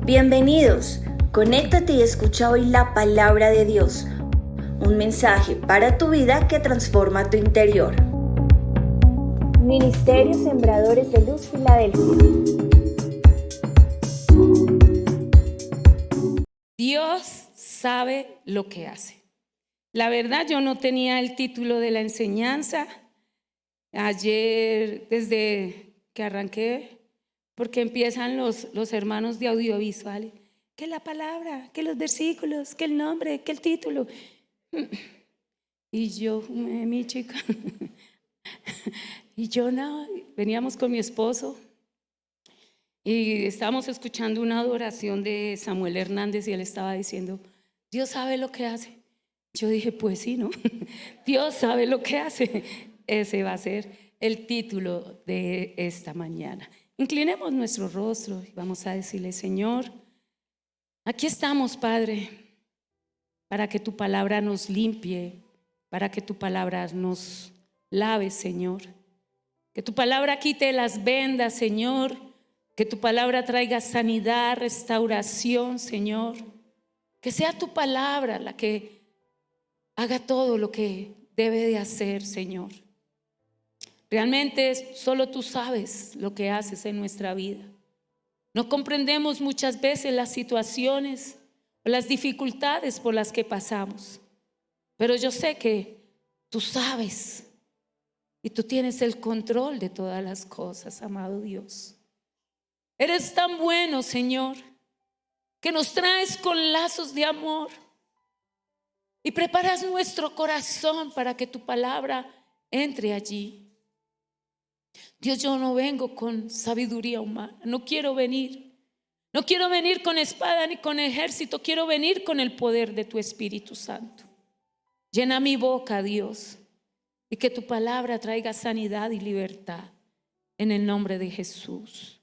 Bienvenidos, conéctate y escucha hoy la palabra de Dios, un mensaje para tu vida que transforma tu interior. Ministerio Sembradores de Luz Filadelfia. Dios sabe lo que hace. La verdad, yo no tenía el título de la enseñanza ayer desde que arranqué, porque empiezan los hermanos de audiovisuales, que la palabra, que los versículos, que el nombre, que el título. Y yo, mi chica, y yo no, veníamos con mi esposo y estábamos escuchando una adoración de Samuel Hernández y él estaba diciendo, Dios sabe lo que hace. Yo dije, pues sí, ¿no? Dios sabe lo que hace. Ese va a ser el título de esta mañana. Inclinemos nuestro rostro y vamos a decirle, Señor, aquí estamos, Padre, para que tu palabra nos limpie, para que tu palabra nos lave, Señor. Que tu palabra quite las vendas, Señor. Que tu palabra traiga sanidad, restauración, Señor. Que sea tu palabra la que haga todo lo que debe de hacer, Señor. Realmente solo tú sabes lo que haces en nuestra vida. No comprendemos muchas veces las situaciones o las dificultades por las que pasamos, pero yo sé que tú sabes y tú tienes el control de todas las cosas, amado Dios. Eres tan bueno, Señor, que nos traes con lazos de amor y preparas nuestro corazón para que tu palabra entre allí. Dios, yo no vengo con sabiduría humana, no quiero venir con espada ni con ejército, quiero venir con el poder de tu Espíritu Santo. Llena mi boca, Dios, y que tu palabra traiga sanidad y libertad en el nombre de Jesús.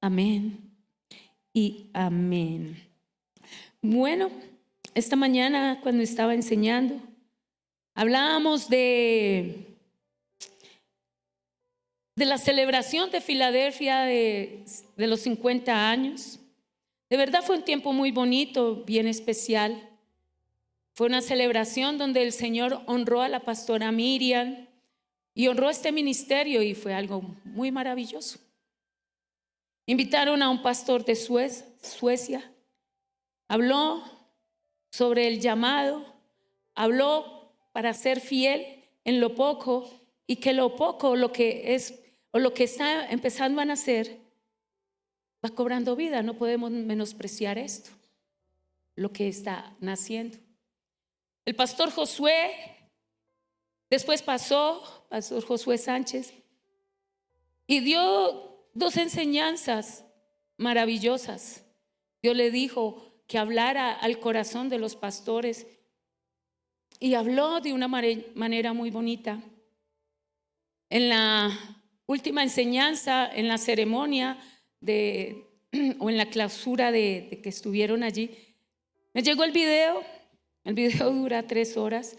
Amén y amén. Bueno, esta mañana cuando estaba enseñando, hablábamos de la celebración de Filadelfia de los 50 años. De verdad fue un tiempo muy bonito, bien especial. Fue una celebración donde el Señor honró a la pastora Miriam y honró este ministerio y fue algo muy maravilloso. Invitaron a un pastor de Suecia, habló sobre el llamado, habló para ser fiel en lo poco y que lo poco, lo que es o lo que está empezando a nacer, va cobrando vida. No podemos menospreciar esto, lo que está naciendo. El pastor Josué, después pastor Josué Sánchez, y dio 2 enseñanzas maravillosas. Dios le dijo que hablara al corazón de los pastores y habló de una manera muy bonita. En la última enseñanza, en la ceremonia o en la clausura de que estuvieron allí, me llegó el video dura 3 horas,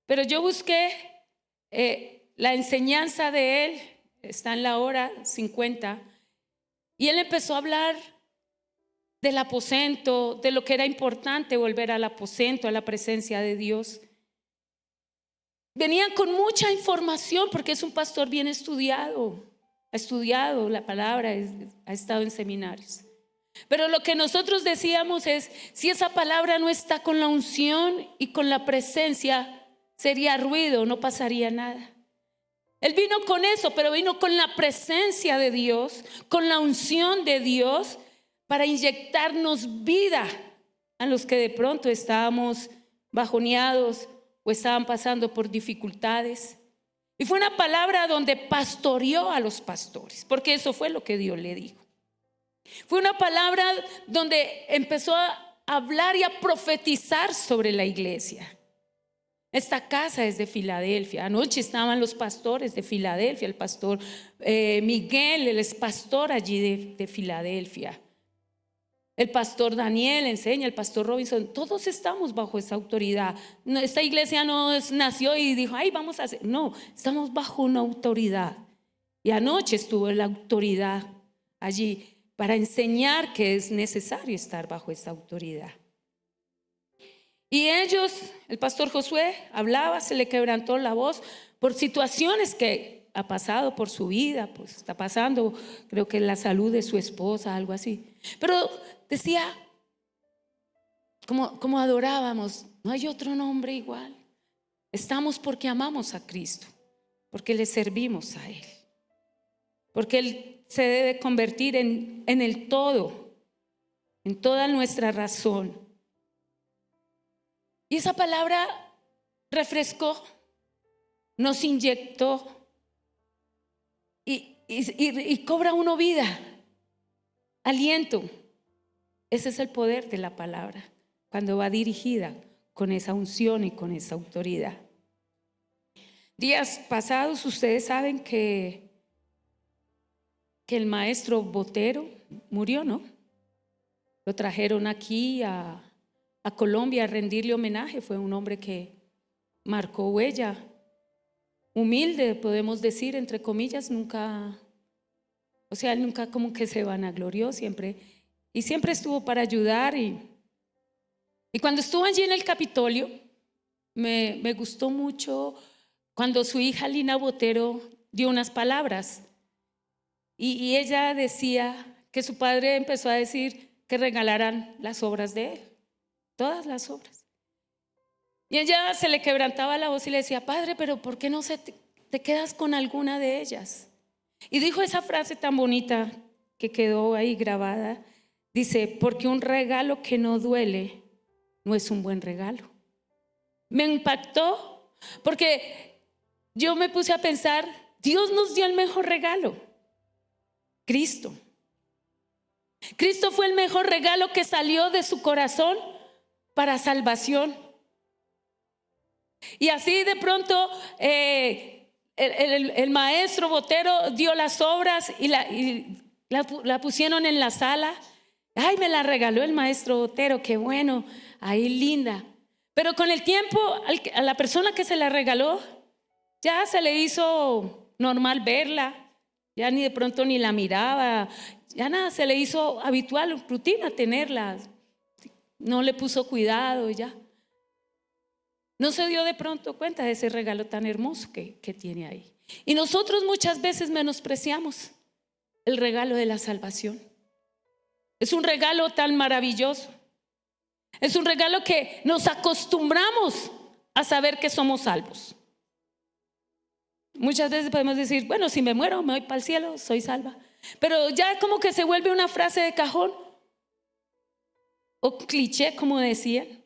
pero yo busqué la enseñanza de él, está en la hora 50, y él empezó a hablar del aposento, de lo que era importante volver al aposento, a la presencia de Dios. Venían con mucha información porque es un pastor bien estudiado, ha estudiado la palabra, ha estado en seminarios. Pero lo que nosotros decíamos es, si esa palabra no está con la unción y con la presencia, sería ruido, no pasaría nada. Él vino con eso, pero vino con la presencia de Dios, con la unción de Dios, para inyectarnos vida a los que de pronto estábamos bajoneados o estaban pasando por dificultades. Y fue una palabra donde pastoreó a los pastores, porque eso fue lo que Dios le dijo. Fue una palabra donde empezó a hablar y a profetizar sobre la iglesia. Esta casa es de Filadelfia. Anoche estaban los pastores de Filadelfia, el pastor Miguel, él es pastor allí de Filadelfia. El pastor Daniel enseña, el pastor Robinson, todos estamos bajo esa autoridad. Esta iglesia no nació y dijo, ay, vamos a hacer. No, estamos bajo una autoridad. Y anoche estuvo la autoridad allí para enseñar que es necesario estar bajo esta autoridad. Y ellos, el pastor Josué hablaba, se le quebrantó la voz por situaciones que ha pasado por su vida, pues está pasando, creo que la salud de su esposa, algo así. Pero decía, como adorábamos, no hay otro nombre igual. Estamos porque amamos a Cristo, porque le servimos a Él, porque Él se debe convertir en el todo, en toda nuestra razón. Y esa palabra refrescó, nos inyectó y cobra uno vida, aliento. Ese es el poder de la palabra, cuando va dirigida con esa unción y con esa autoridad. Días pasados ustedes saben que el maestro Botero murió, ¿no? Lo trajeron aquí a Colombia a rendirle homenaje. Fue un hombre que marcó huella, humilde, podemos decir, entre comillas, nunca, o sea, nunca como que se vanaglorió, siempre estuvo para ayudar. Y cuando estuvo allí en el Capitolio, me gustó mucho cuando su hija Lina Botero dio unas palabras y ella decía que su padre empezó a decir que regalaran las obras de él, todas las obras. Y ella se le quebrantaba la voz y le decía, padre, pero ¿por qué no te quedas con alguna de ellas? Y dijo esa frase tan bonita que quedó ahí grabada. Dice, porque un regalo que no duele no es un buen regalo. Me impactó porque yo me puse a pensar, Dios nos dio el mejor regalo, Cristo. Cristo fue el mejor regalo que salió de su corazón para salvación. Y así de pronto el maestro Botero dio las obras y la pusieron en la sala. Ay, me la regaló el maestro Botero, qué bueno, ahí linda. Pero con el tiempo a la persona que se la regaló ya se le hizo normal verla, ya ni de pronto ni la miraba, ya nada, se le hizo habitual, rutina tenerla, no le puso cuidado ya. No se dio de pronto cuenta de ese regalo tan hermoso que tiene ahí. Y nosotros muchas veces menospreciamos el regalo de la salvación. Es un regalo tan maravilloso. Es un regalo que nos acostumbramos a saber que somos salvos. Muchas veces podemos decir, bueno, si me muero, me voy para el cielo, soy salva. Pero ya como que se vuelve una frase de cajón o cliché, como decían.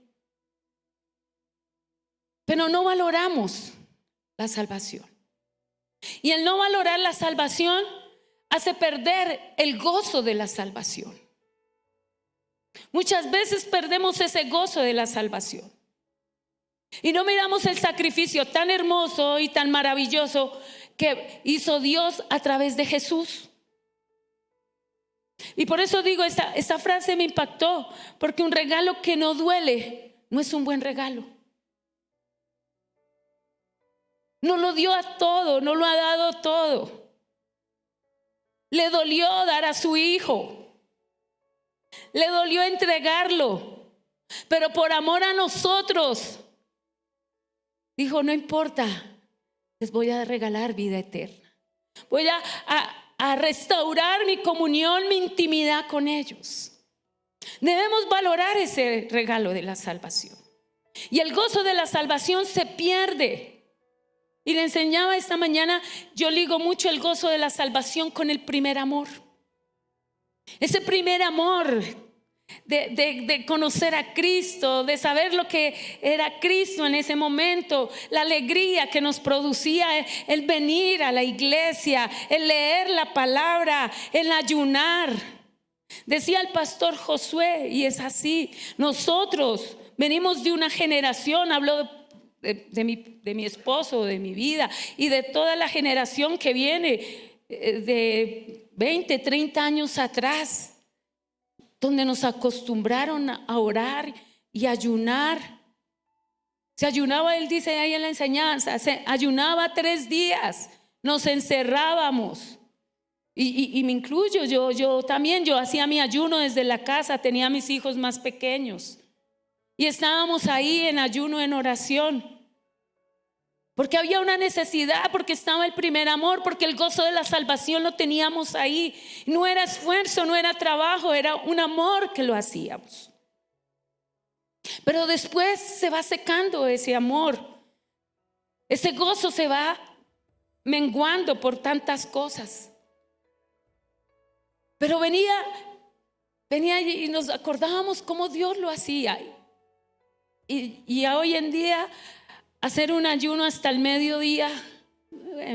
Pero no valoramos la salvación. Y el no valorar la salvación hace perder el gozo de la salvación. Muchas veces perdemos ese gozo de la salvación. Y no miramos el sacrificio tan hermoso y tan maravilloso que hizo Dios a través de Jesús. Y por eso digo, esta frase me impactó, porque un regalo que no duele no es un buen regalo. No lo dio a todo, no lo ha dado todo. Le dolió dar a su hijo. Le dolió entregarlo. Pero por amor a nosotros, dijo, no importa, les voy a regalar vida eterna. Voy a restaurar mi comunión, mi intimidad con ellos. Debemos valorar ese regalo de la salvación. Y el gozo de la salvación se pierde. Y le enseñaba esta mañana, yo ligo mucho el gozo de la salvación con el primer amor. Ese primer amor de conocer a Cristo, de saber lo que era Cristo en ese momento, la alegría que nos producía el venir a la iglesia, el leer la palabra, el ayunar. Decía el pastor Josué, y es así, nosotros venimos de una generación, habló de mi esposo, de mi vida y de toda la generación que viene de 20, 30 años atrás, donde nos acostumbraron a orar y ayunar. Se ayunaba, él dice ahí en la enseñanza, se ayunaba 3 días, nos encerrábamos Y me incluyo, yo también, yo hacía mi ayuno desde la casa, tenía a mis hijos más pequeños. Y estábamos ahí en ayuno, en oración. Porque había una necesidad, porque estaba el primer amor, porque el gozo de la salvación lo teníamos ahí. No era esfuerzo, no era trabajo, era un amor que lo hacíamos. Pero después se va secando ese amor. Ese gozo se va menguando por tantas cosas. Pero venía y nos acordábamos cómo Dios lo hacía. Y hoy en día hacer un ayuno hasta el mediodía,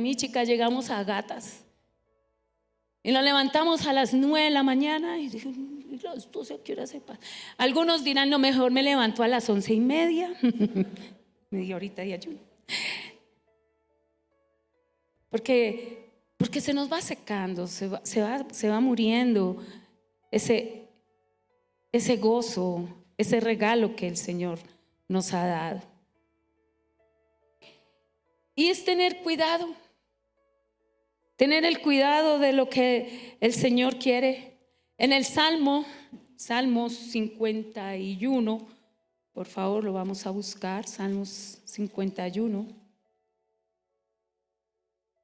mi chica, llegamos a gatas. Y nos levantamos a las 9 de la mañana y dije, las 12, ¿a qué hora se pasa? Algunos dirán, no, mejor me levanto a las 11:30. Media horita de ayuno. Porque se nos va secando, se va muriendo ese gozo, ese regalo que el Señor nos ha dado. Y es tener cuidado, tener el cuidado de lo que el Señor quiere. En el Salmos 51, por favor lo vamos a buscar, Salmos 51,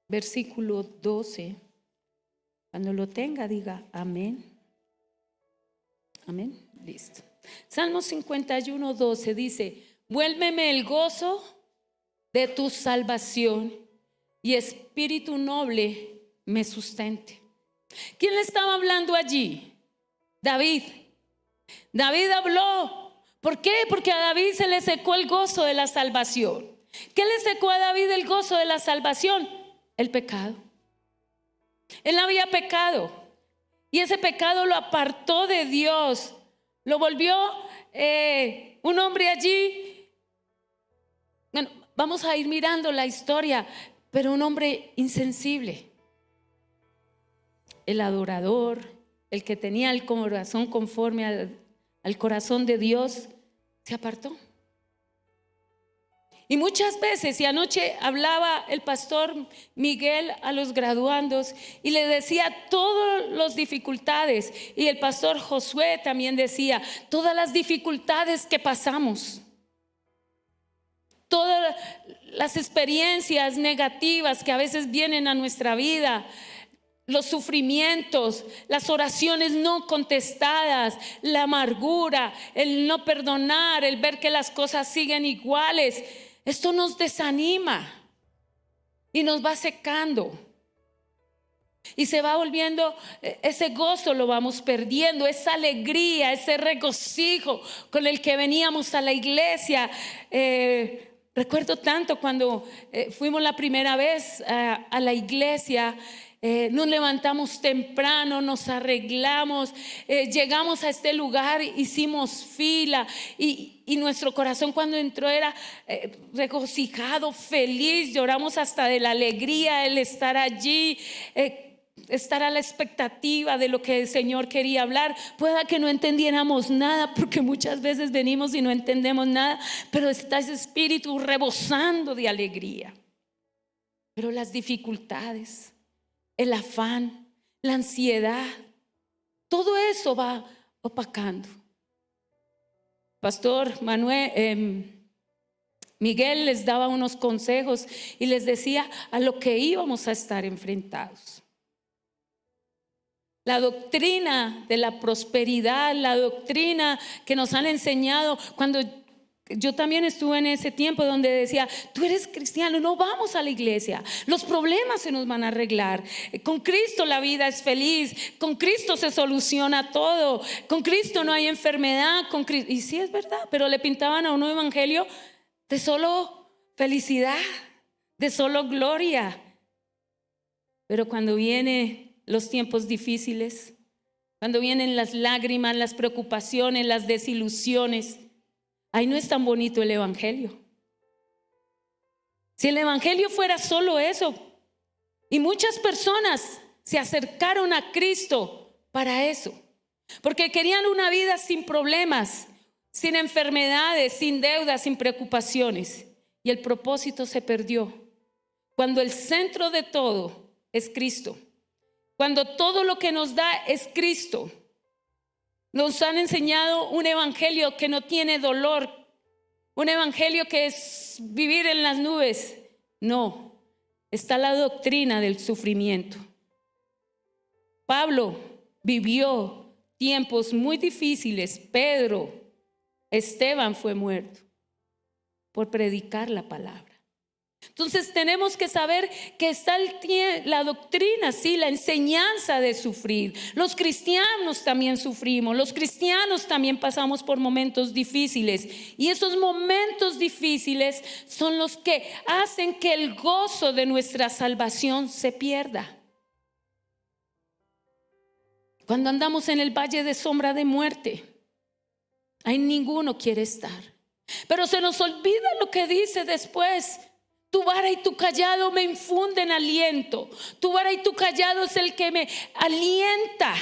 versículo 12. Cuando lo tenga, diga amén. Amén, listo. Salmos 51, 12 dice: vuélveme el gozo de tu salvación y espíritu noble me sustente. ¿Quién le estaba hablando allí? David. David habló. ¿Por qué? Porque a David se le secó el gozo de la salvación. ¿Qué le secó a David el gozo de la salvación? El pecado. Él había pecado y ese pecado lo apartó de Dios, lo volvió un hombre allí. Bueno, vamos a ir mirando la historia, pero un hombre insensible. El adorador, el que tenía el corazón conforme al corazón de Dios, se apartó. Y muchas veces, y anoche hablaba el pastor Miguel a los graduandos y le decía todas las dificultades, y el pastor Josué también decía todas las dificultades que pasamos, todas las experiencias negativas que a veces vienen a nuestra vida, los sufrimientos, las oraciones no contestadas, la amargura, el no perdonar, el ver que las cosas siguen iguales. Esto nos desanima y nos va secando y se va volviendo, ese gozo lo vamos perdiendo, esa alegría, ese regocijo con el que veníamos a la iglesia. Recuerdo tanto cuando fuimos la primera vez a la iglesia. Nos levantamos temprano, nos arreglamos, llegamos a este lugar, hicimos fila y nuestro corazón cuando entró era regocijado, feliz, lloramos hasta de la alegría, el estar allí, estar a la expectativa de lo que el Señor quería hablar. Pueda que no entendiéramos nada, porque muchas veces venimos y no entendemos nada, pero está ese espíritu rebosando de alegría. Pero las dificultades, el afán, la ansiedad, todo eso va opacando. Pastor Miguel les daba unos consejos y les decía a lo que íbamos a estar enfrentados. La doctrina de la prosperidad, la doctrina que nos han enseñado cuando yo también estuve en ese tiempo donde decía, tú eres cristiano, no vamos a la iglesia, los problemas se nos van a arreglar, con Cristo la vida es feliz, con Cristo se soluciona todo, con Cristo no hay enfermedad, y sí es verdad, pero le pintaban a uno evangelio de solo felicidad, de solo gloria. Pero cuando vienen los tiempos difíciles, cuando vienen las lágrimas, las preocupaciones, las desilusiones, ahí no es tan bonito el evangelio. Si el evangelio fuera solo eso, y muchas personas se acercaron a Cristo para eso, porque querían una vida sin problemas, sin enfermedades, sin deudas, sin preocupaciones, y el propósito se perdió cuando el centro de todo es Cristo. cuando todo lo que nos da es Cristo. Nos han enseñado un evangelio que no tiene dolor, un evangelio que es vivir en las nubes. No, está la doctrina del sufrimiento. Pablo vivió tiempos muy difíciles. Pedro, Esteban fue muerto por predicar la palabra. Entonces tenemos que saber que está la doctrina, sí, la enseñanza de sufrir. Los cristianos también sufrimos, los cristianos también pasamos por momentos difíciles, y esos momentos difíciles son los que hacen que el gozo de nuestra salvación se pierda. Cuando andamos en el valle de sombra de muerte, ahí ninguno quiere estar, pero se nos olvida lo que dice después. Tu vara y tu callado me infunden aliento. Tu vara y tu callado es el que me alienta.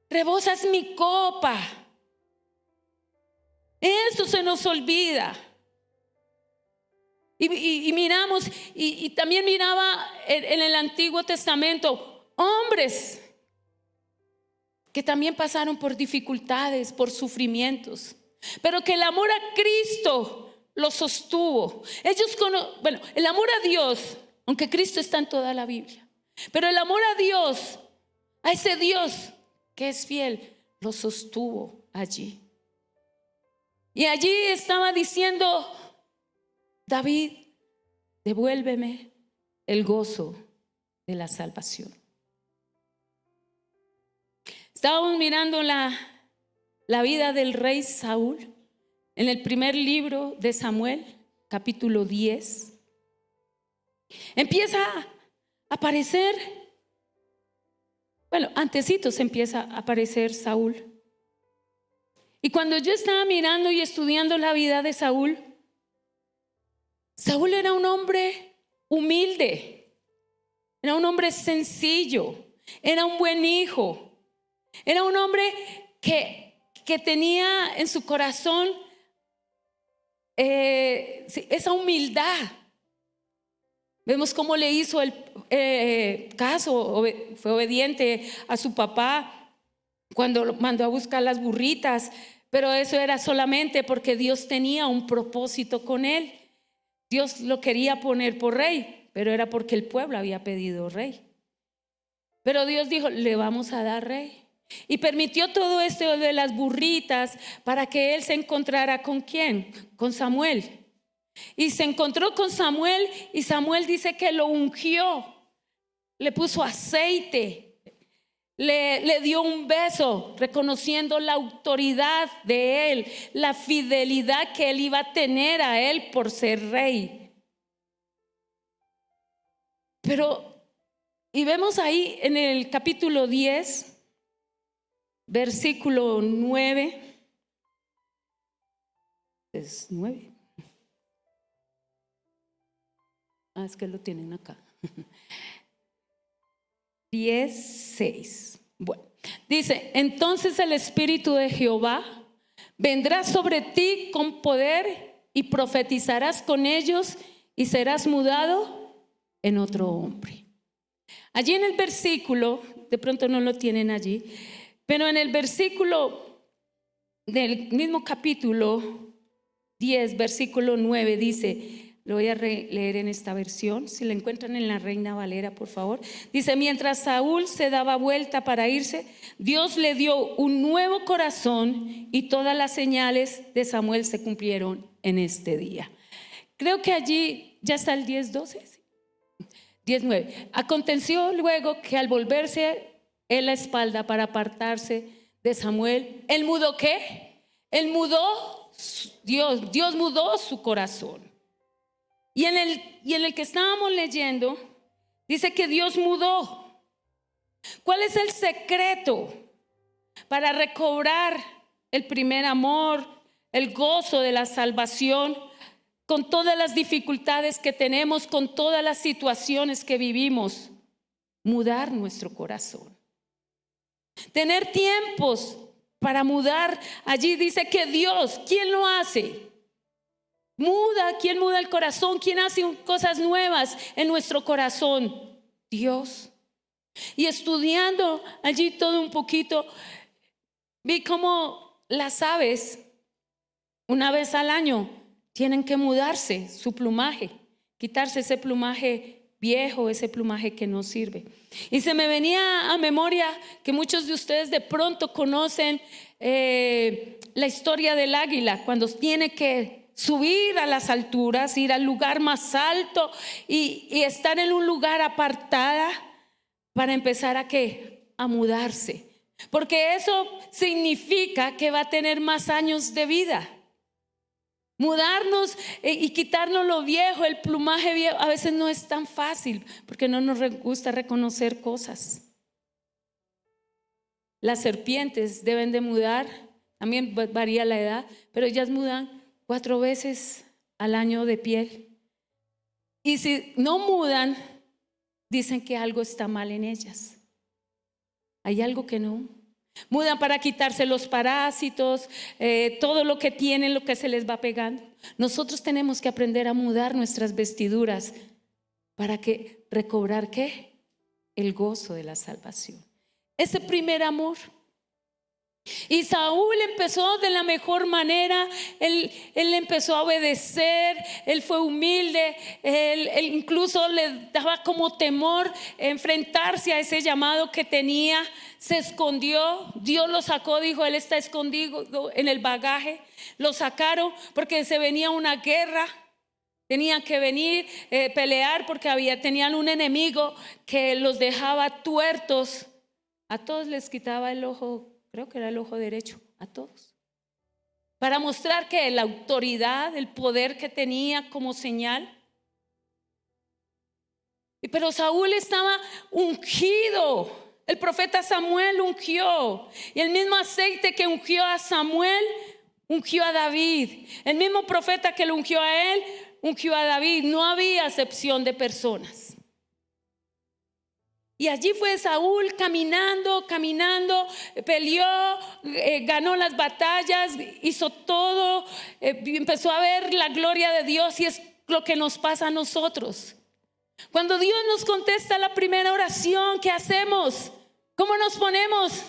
Rebosas mi copa. Eso se nos olvida. Y miramos, y también miraba en el Antiguo Testamento hombres que también pasaron por dificultades, por sufrimientos, pero que el amor a Cristo lo sostuvo. El amor a Dios, aunque Cristo está en toda la Biblia, pero el amor a Dios, a ese Dios que es fiel, lo sostuvo allí. Y allí estaba diciendo David: devuélveme el gozo de la salvación. Estábamos mirando la vida del rey Saúl en el primer libro de Samuel, capítulo 10. Empieza a aparecer, antecitos empieza a aparecer Saúl. Y cuando yo estaba mirando y estudiando la vida de Saúl, Saúl era un hombre humilde, era un hombre sencillo, era un buen hijo, era un hombre que tenía en su corazón esa humildad. Vemos cómo le hizo el caso, fue obediente a su papá cuando lo mandó a buscar las burritas, pero eso era solamente porque Dios tenía un propósito con él. Dios lo quería poner por rey, pero era porque el pueblo había pedido rey. Pero Dios dijo: le vamos a dar rey. Y permitió todo esto de las burritas para que él se encontrara ¿con quién? Con Samuel. Y se encontró con Samuel, y Samuel dice que lo ungió, le puso aceite, le dio un beso, reconociendo la autoridad de él, la fidelidad que él iba a tener a él por ser rey. Y vemos ahí en el capítulo 10, versículo 9. Es 9. Es que lo tienen acá. 10:6. Bueno, dice: entonces el Espíritu de Jehová vendrá sobre ti con poder, y profetizarás con ellos, y serás mudado en otro hombre. Allí en el versículo, de pronto no lo tienen allí, pero en el versículo del mismo capítulo 10, versículo 9 dice, lo voy a leer en esta versión, si la encuentran en la Reina Valera, por favor. Dice: mientras Saúl se daba vuelta para irse, Dios le dio un nuevo corazón, y todas las señales de Samuel se cumplieron en este día. Creo que allí ya está el 10:12. 10:9. Aconteció luego que al volverse él la espalda para apartarse de Samuel, ¿él mudó qué? Él mudó, Dios mudó su corazón. Y en el que estábamos leyendo, dice que Dios mudó. ¿Cuál es el secreto para recobrar el primer amor, el gozo de la salvación, con todas las dificultades que tenemos, con todas las situaciones que vivimos? Mudar nuestro corazón. Tener tiempos para mudar. Allí dice que Dios, ¿quién lo hace? ¿Quién muda el corazón? ¿Quién hace cosas nuevas en nuestro corazón? Dios. Y estudiando allí todo un poquito, vi cómo las aves, una vez al año, tienen que mudarse su plumaje, quitarse ese plumaje viejo, ese plumaje que no sirve. Y se me venía a memoria que muchos de ustedes de pronto conocen la historia del águila, cuando tiene que subir a las alturas, ir al lugar más alto y estar en un lugar apartada para empezar a mudarse. Porque eso significa que va a tener más años de vida. Mudarnos y quitarnos lo viejo, el plumaje viejo, a veces no es tan fácil porque no nos gusta reconocer cosas. Las serpientes deben de mudar, también varía la edad, pero ellas mudan 4 veces al año de piel. Y si no mudan, dicen que algo está mal en ellas. Hay algo que no. Mudan para quitarse los parásitos, todo lo que tienen, lo que se les va pegando. Nosotros tenemos que aprender a mudar nuestras vestiduras para que recobrar ¿qué? El gozo de la salvación. Ese primer amor. Y Saúl empezó de la mejor manera. Él empezó a obedecer. Él fue humilde. Él incluso le daba como temor enfrentarse a ese llamado que tenía. Se escondió. Dios lo sacó, dijo, él está escondido en el bagaje. Lo sacaron porque se venía una guerra. Tenían que venir pelear porque tenían un enemigo que los dejaba tuertos. A todos les quitaba el ojo, creo que era el ojo derecho, a todos. Para mostrar que la autoridad, el poder que tenía como señal. Pero Saúl estaba ungido. El profeta Samuel ungió. Y el mismo aceite que ungió a Samuel, ungió a David. El mismo profeta que lo ungió a él, ungió a David. No había acepción de personas. Y allí fue Saúl caminando, peleó, ganó las batallas, hizo todo, empezó a ver la gloria de Dios. Y es lo que nos pasa a nosotros. Cuando Dios nos contesta la primera oración, ¿qué hacemos? ¿Cómo nos ponemos?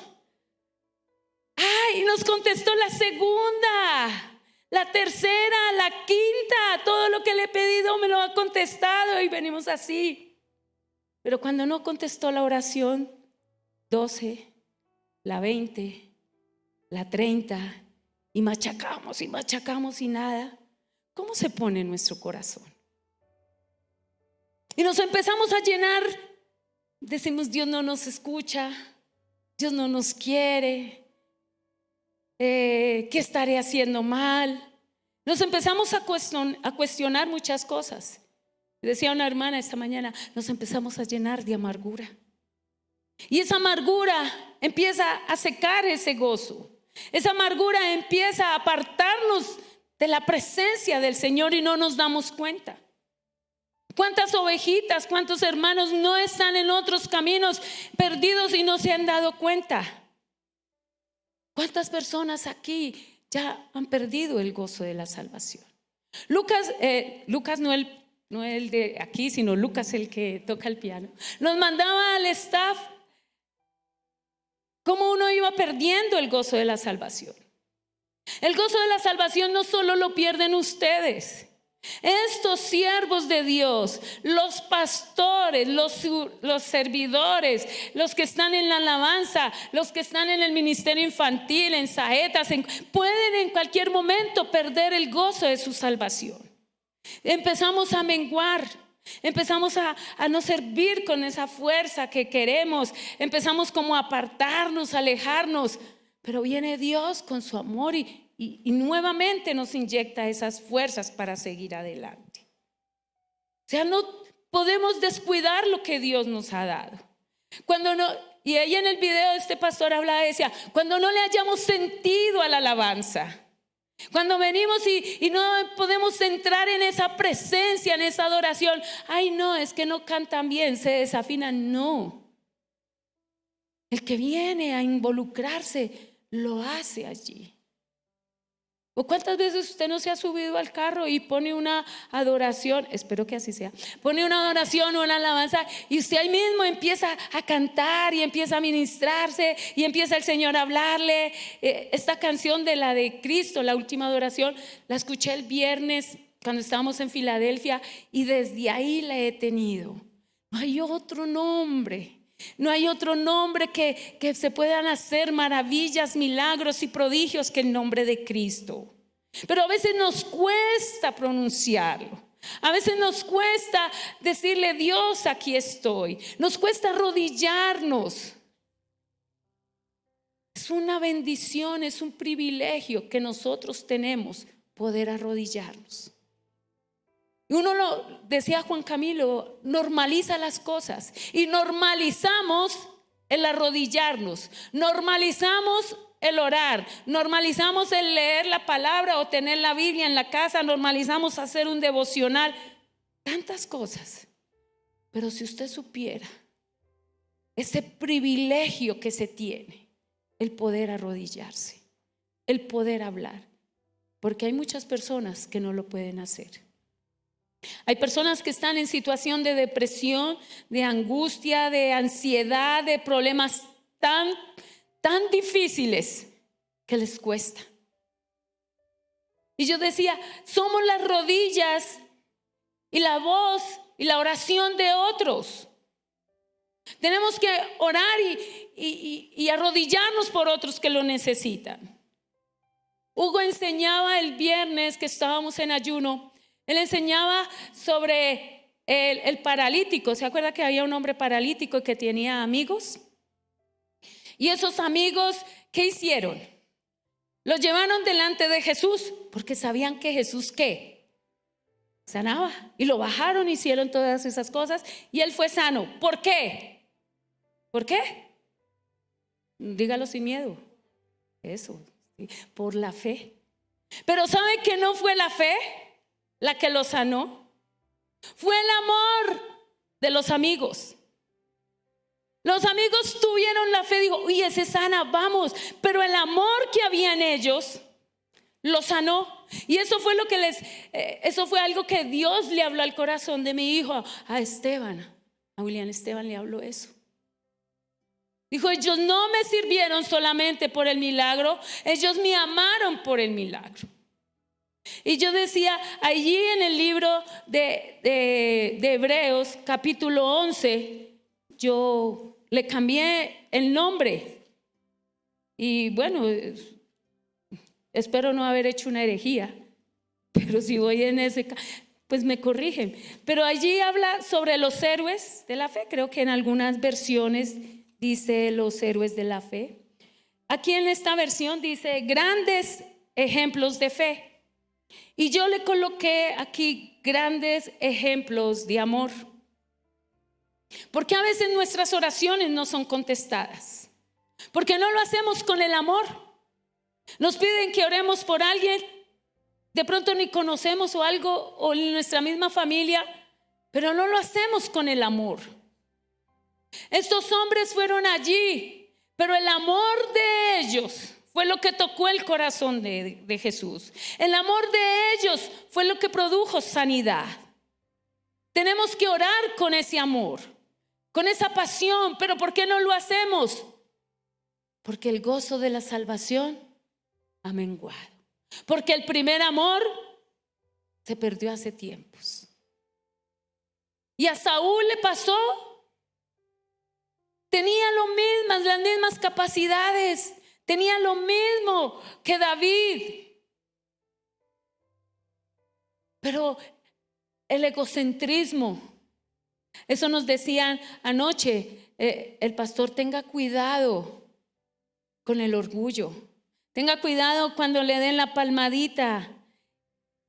¡Ay! Nos contestó la segunda, la tercera, la quinta. Todo lo que le he pedido me lo ha contestado y venimos así. Pero cuando no contestó la oración 12, la 20, la 30 y machacamos y nada, ¿cómo se pone en nuestro corazón? Y nos empezamos a llenar, decimos Dios no nos escucha, Dios no nos quiere, ¿qué estaré haciendo mal? Nos empezamos a cuestionar muchas cosas. Decía una hermana esta mañana, nos empezamos a llenar de amargura. Y esa amargura empieza a secar ese gozo. Esa amargura empieza a apartarnos de la presencia del Señor y no nos damos cuenta. ¿Cuántas ovejitas, cuántos hermanos no están en otros caminos perdidos y no se han dado cuenta? ¿Cuántas personas aquí ya han perdido el gozo de la salvación? Lucas no el de aquí, sino Lucas, el que toca el piano, nos mandaba al staff cómo uno iba perdiendo el gozo de la salvación. El gozo de la salvación no solo lo pierden ustedes. Estos siervos de Dios, los pastores, los servidores, los que están en la alabanza, los que están en el ministerio infantil, en saetas, pueden en cualquier momento perder el gozo de su salvación. Empezamos a menguar, empezamos a no servir con esa fuerza que queremos, empezamos como a apartarnos, a alejarnos, pero viene Dios con su amor y nuevamente nos inyecta esas fuerzas para seguir adelante. O sea, no podemos descuidar lo que Dios nos ha dado. Y ahí en el video este pastor hablaba, decía, cuando no le hayamos sentido a la alabanza, cuando venimos y no podemos entrar en esa presencia, en esa adoración, ay no, es que no cantan bien, se desafinan. No, el que viene a involucrarse lo hace allí. ¿O cuántas veces usted no se ha subido al carro y pone una adoración? Espero que así sea. Pone una adoración o una alabanza y usted ahí mismo empieza a cantar y empieza a ministrarse y empieza el Señor a hablarle. Esta canción de la de Cristo, la última adoración, la escuché el viernes cuando estábamos en Filadelfia y desde ahí la he tenido. No hay otro nombre. No hay otro nombre que se puedan hacer maravillas, milagros y prodigios que el nombre de Cristo. Pero a veces nos cuesta pronunciarlo. A veces nos cuesta decirle: Dios, aquí estoy. Nos cuesta arrodillarnos. Es una bendición, es un privilegio que nosotros tenemos, poder arrodillarnos. Y uno lo decía Juan Camilo, normaliza las cosas y normalizamos el arrodillarnos, normalizamos el orar, normalizamos el leer la palabra o tener la Biblia en la casa, normalizamos hacer un devocional, tantas cosas. Pero si usted supiera ese privilegio que se tiene, el poder arrodillarse, el poder hablar, porque hay muchas personas que no lo pueden hacer. Hay personas que están en situación de depresión, de angustia, de ansiedad, de problemas tan difíciles que les cuesta. Y yo decía, somos las rodillas y la voz y la oración de otros. Tenemos que orar y arrodillarnos por otros que lo necesitan. Hugo enseñaba el viernes que estábamos en ayuno. Él enseñaba sobre el paralítico. ¿Se acuerda que había un hombre paralítico que tenía amigos? Y esos amigos, ¿qué hicieron? Los llevaron delante de Jesús porque sabían que Jesús, ¿qué? Sanaba. Y lo bajaron, hicieron todas esas cosas y él fue sano. ¿Por qué? ¿Por qué? Dígalo sin miedo. Eso, sí, por la fe. Pero ¿sabe que no fue la fe la que lo sanó? Fue el amor de los amigos. Los amigos tuvieron la fe, digo, uy, ese sana, vamos. Pero el amor que había en ellos lo sanó. Y eso fue eso fue algo que Dios le habló al corazón de mi hijo, a Esteban. A William Esteban le habló eso. Dijo, ellos no me sirvieron solamente por el milagro, ellos me amaron por el milagro. Y yo decía, allí en el libro de Hebreos, capítulo 11, yo le cambié el nombre. Y bueno, espero no haber hecho una herejía, pero si voy en ese, pues me corrigen. Pero allí habla sobre los héroes de la fe. Creo que en algunas versiones dice los héroes de la fe. Aquí en esta versión dice grandes ejemplos de fe. Y yo le coloqué aquí grandes ejemplos de amor. Porque a veces nuestras oraciones no son contestadas. Porque no lo hacemos con el amor. Nos piden que oremos por alguien, de pronto ni conocemos o algo, o en nuestra misma familia, pero no lo hacemos con el amor. Estos hombres fueron allí, pero el amor de ellos fue lo que tocó el corazón de Jesús. El amor de ellos fue lo que produjo sanidad. Tenemos que orar con ese amor, con esa pasión. ¿Pero por qué no lo hacemos? Porque el gozo de la salvación ha menguado. Porque el primer amor se perdió hace tiempos. Y a Saúl le pasó. Tenía las mismas capacidades. Tenía lo mismo que David. Pero el egocentrismo, eso nos decían anoche, el pastor, tenga cuidado con el orgullo. Tenga cuidado cuando le den la palmadita.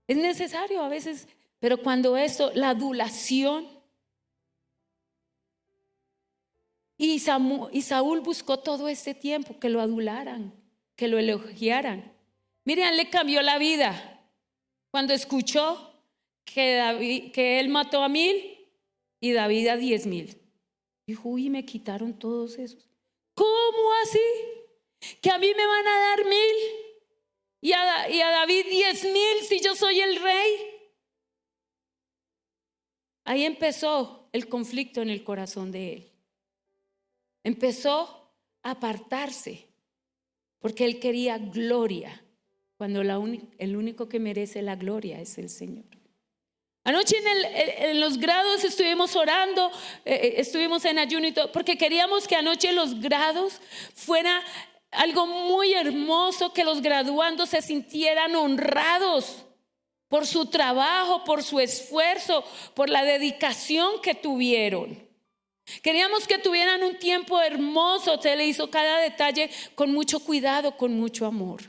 Es necesario a veces, pero cuando la adulación. Y Saúl buscó todo este tiempo que lo adularan, que lo elogiaran. Miren, le cambió la vida cuando escuchó que él mató a 1000 y David a 10,000. Dijo, uy, me quitaron todos esos. ¿Cómo así? ¿Que a mí me van a dar 1000 y a David 10,000 si yo soy el rey? Ahí empezó el conflicto en el corazón de él. Empezó a apartarse porque él quería gloria, cuando el único que merece la gloria es el Señor. Anoche en los grados estuvimos orando, estuvimos en ayuno y todo, porque queríamos que anoche los grados fuera algo muy hermoso, que los graduandos se sintieran honrados por su trabajo, por su esfuerzo, por la dedicación que tuvieron. Queríamos que tuvieran un tiempo hermoso. Se le hizo cada detalle con mucho cuidado, con mucho amor.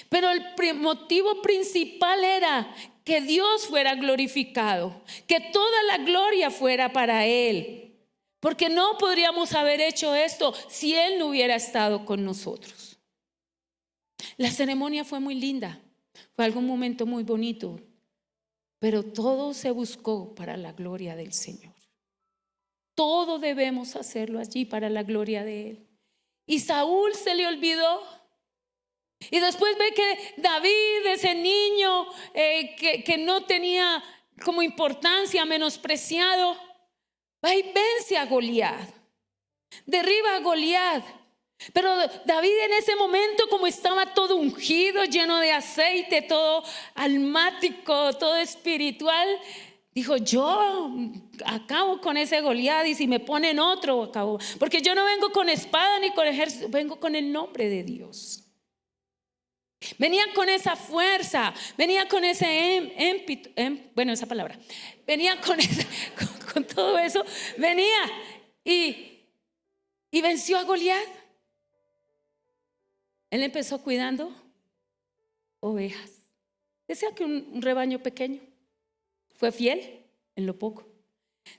Pero el motivo principal era que Dios fuera glorificado, que toda la gloria fuera para Él, porque no podríamos haber hecho esto si Él no hubiera estado con nosotros. La ceremonia fue muy linda, fue algún momento muy bonito, pero todo se buscó para la gloria del Señor. Todo debemos hacerlo allí para la gloria de Él. Y Saúl se le olvidó. Y después ve que David, ese niño que no tenía como importancia, menospreciado, va y vence a Goliat, derriba a Goliat. Pero David en ese momento, como estaba todo ungido, lleno de aceite, todo almático, todo espiritual, dijo: yo acabo con ese Goliat, y si me ponen otro, acabo. Porque yo no vengo con espada ni con ejército, vengo con el nombre de Dios. Venía con esa fuerza, venía con ese esa palabra, venía con todo eso, venía y venció a Goliat. Él empezó cuidando ovejas. Decía que un rebaño pequeño. Fue fiel en lo poco.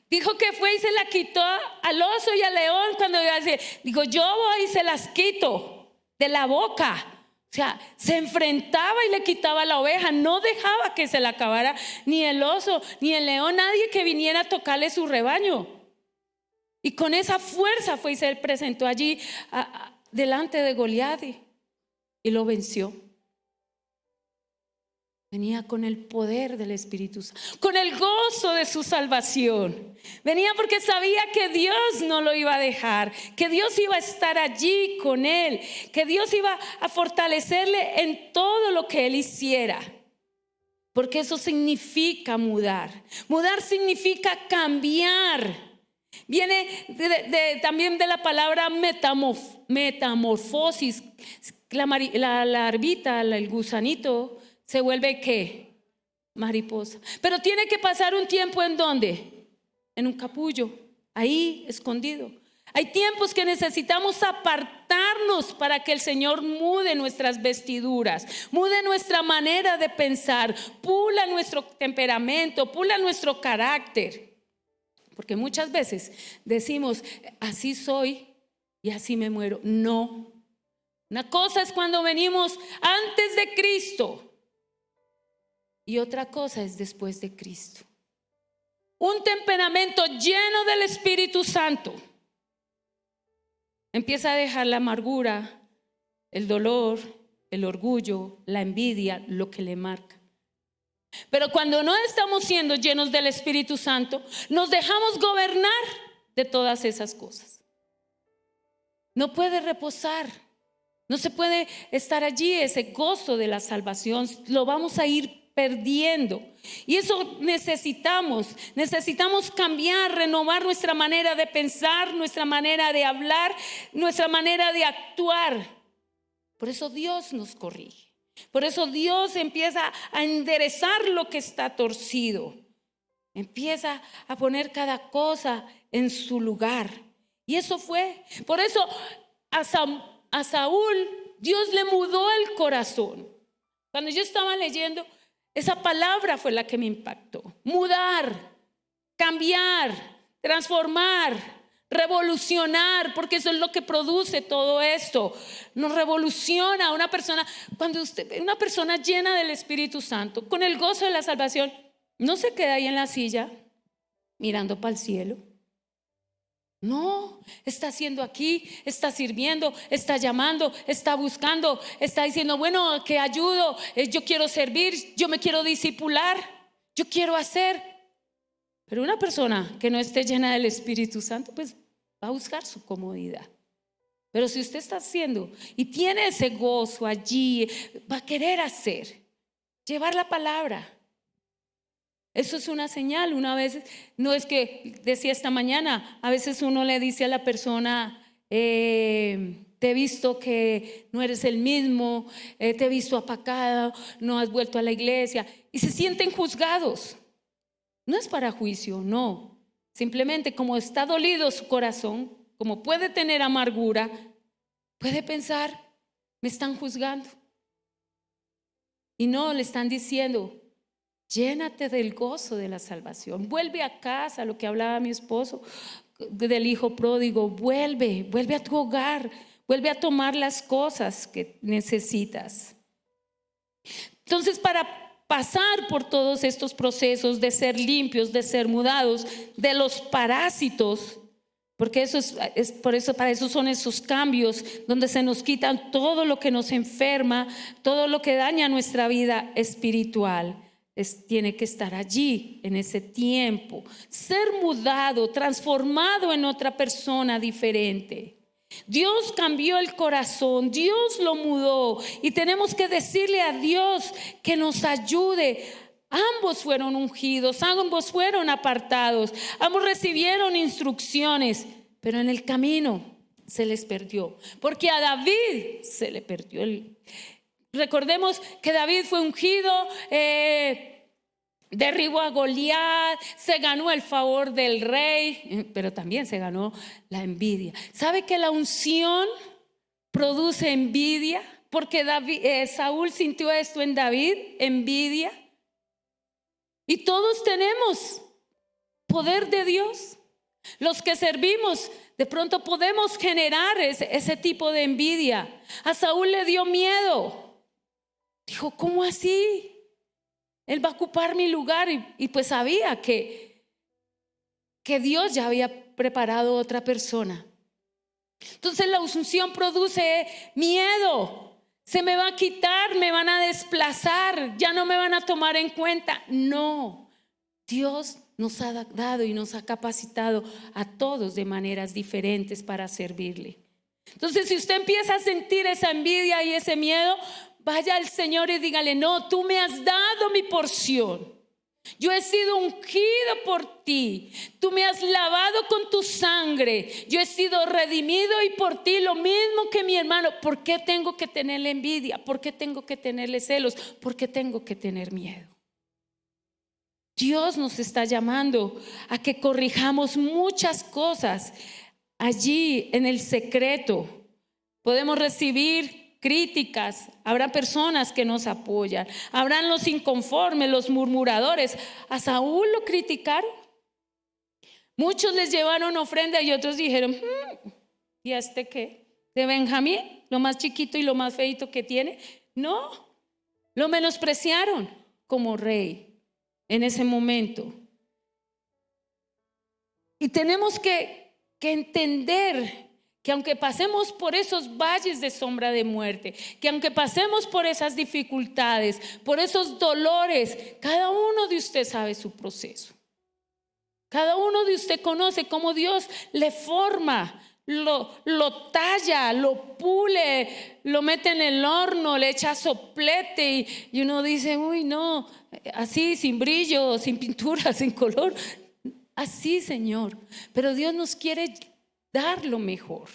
Dijo que fue y se la quitó al oso y al león cuando iba a decir, digo, yo voy y se las quito de la boca. O sea, se enfrentaba y le quitaba la oveja, no dejaba que se la acabara ni el oso ni el león, nadie que viniera a tocarle su rebaño. Y con esa fuerza fue y se presentó allí delante de Goliat y lo venció. Venía con el poder del Espíritu Santo, con el gozo de su salvación. Venía porque sabía que Dios no lo iba a dejar, que Dios iba a estar allí con él, que Dios iba a fortalecerle en todo lo que él hiciera. Porque eso significa mudar. Mudar significa cambiar. Viene también de la palabra metamorfosis. La larvita, el gusanito, se vuelve ¿qué? Mariposa. Pero tiene que pasar un tiempo ¿en dónde? En un capullo, ahí escondido. Hay tiempos que necesitamos apartarnos para que el Señor mude nuestras vestiduras, mude nuestra manera de pensar, pula nuestro temperamento, pula nuestro carácter. Porque muchas veces decimos, así soy y así me muero. No. Una cosa es cuando venimos antes de Cristo. Y otra cosa es después de Cristo. Un temperamento lleno del Espíritu Santo empieza a dejar la amargura, el dolor, el orgullo, la envidia, lo que le marca. Pero cuando no estamos siendo llenos del Espíritu Santo, nos dejamos gobernar de todas esas cosas. No puede reposar, no se puede estar allí ese gozo de la salvación, lo vamos a ir perdiendo. Y eso necesitamos cambiar, renovar nuestra manera de pensar, nuestra manera de hablar, nuestra manera de actuar. Por eso Dios nos corrige. Por eso Dios empieza a enderezar lo que está torcido. Empieza a poner cada cosa en su lugar. Y eso fue. Por eso a Saúl Dios le mudó el corazón. Cuando yo estaba leyendo, esa palabra fue la que me impactó. Mudar, cambiar, transformar, revolucionar, porque eso es lo que produce todo esto. Nos revoluciona a una persona. Cuando usted ve una persona llena del Espíritu Santo, con el gozo de la salvación, no se queda ahí en la silla mirando para el cielo. No, está haciendo aquí, está sirviendo, está llamando, está buscando, está diciendo, bueno, que ayudo, yo quiero servir, yo me quiero discipular, yo quiero hacer. Pero una persona que no esté llena del Espíritu Santo, pues va a buscar su comodidad. Pero si usted está haciendo y tiene ese gozo allí, va a querer hacer, llevar la palabra. Eso es una señal. Una vez, no es que decía esta mañana, a veces uno le dice a la persona, te he visto que no eres el mismo, te he visto apagado, no has vuelto a la iglesia, y se sienten juzgados. No es para juicio, no. Simplemente como está dolido su corazón, como puede tener amargura, puede pensar, me están juzgando. Y no, le están diciendo, llénate del gozo de la salvación. Vuelve a casa, lo que hablaba mi esposo del hijo pródigo. Vuelve a tu hogar. Vuelve a tomar las cosas que necesitas. Entonces, para pasar por todos estos procesos de ser limpios, de ser mudados, de los parásitos, porque para eso son esos cambios donde se nos quitan todo lo que nos enferma, todo lo que daña nuestra vida espiritual. Tiene que estar allí en ese tiempo, ser mudado, transformado en otra persona diferente. Dios cambió el corazón, Dios lo mudó, y tenemos que decirle a Dios que nos ayude. Ambos fueron ungidos, ambos fueron apartados, ambos recibieron instrucciones, pero en el camino se les perdió, porque a David se le perdió Recordemos que David fue ungido, derribó a Goliat, se ganó el favor del rey, pero también se ganó la envidia. ¿Sabe que la unción produce envidia? Porque Saúl sintió esto en David, envidia. Y todos tenemos poder de Dios. Los que servimos, de pronto podemos generar ese tipo de envidia. A Saúl le dio miedo. Dijo, ¿cómo así? Él va a ocupar mi lugar. Y pues sabía que Dios ya había preparado otra persona. Entonces la unción produce miedo. Se me va a quitar, me van a desplazar, ya no me van a tomar en cuenta. No, Dios nos ha dado y nos ha capacitado a todos de maneras diferentes para servirle. Entonces, si usted empieza a sentir esa envidia y ese miedo, vaya al Señor y dígale, no, tú me has dado mi porción. Yo he sido ungido por ti. Tú me has lavado con tu sangre. Yo he sido redimido y por ti lo mismo que mi hermano. ¿Por qué tengo que tenerle envidia? ¿Por qué tengo que tenerle celos? ¿Por qué tengo que tener miedo? Dios nos está llamando a que corrijamos muchas cosas allí en el secreto. Podemos recibir críticas, habrá personas que nos apoyan, habrán los inconformes, los murmuradores. A Saúl lo criticaron, muchos les llevaron ofrenda y otros dijeron, ¿y a este qué? ¿De Benjamín? Lo más chiquito y lo más feito que tiene. No, lo menospreciaron como rey en ese momento. Y tenemos que entender que aunque pasemos por esos valles de sombra de muerte, que aunque pasemos por esas dificultades, por esos dolores, cada uno de usted sabe su proceso. Cada uno de usted conoce cómo Dios le forma, lo talla, lo pule, lo mete en el horno, le echa soplete y uno dice, uy no, así sin brillo, sin pintura, sin color. Así, Señor. Pero Dios nos quiere dar lo mejor.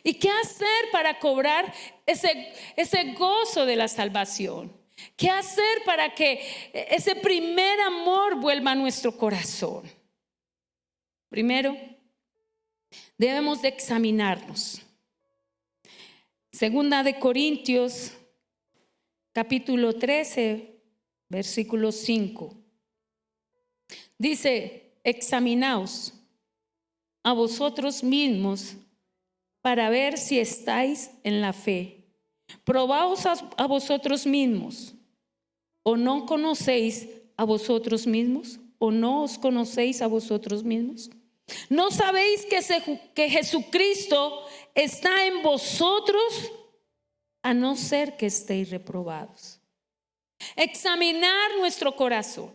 ¿Y qué hacer para cobrar ese gozo de la salvación? ¿Qué hacer para que ese primer amor vuelva a nuestro corazón? Primero, debemos de examinarnos. Segunda de Corintios, capítulo 13, versículo 5. Dice, examinaos a vosotros mismos para ver si estáis en la fe. Probaos a vosotros mismos. ¿O no conocéis a vosotros mismos? ¿O no os conocéis a vosotros mismos? ¿No sabéis que Jesucristo está en vosotros, a no ser que estéis reprobados? Examinar nuestro corazón,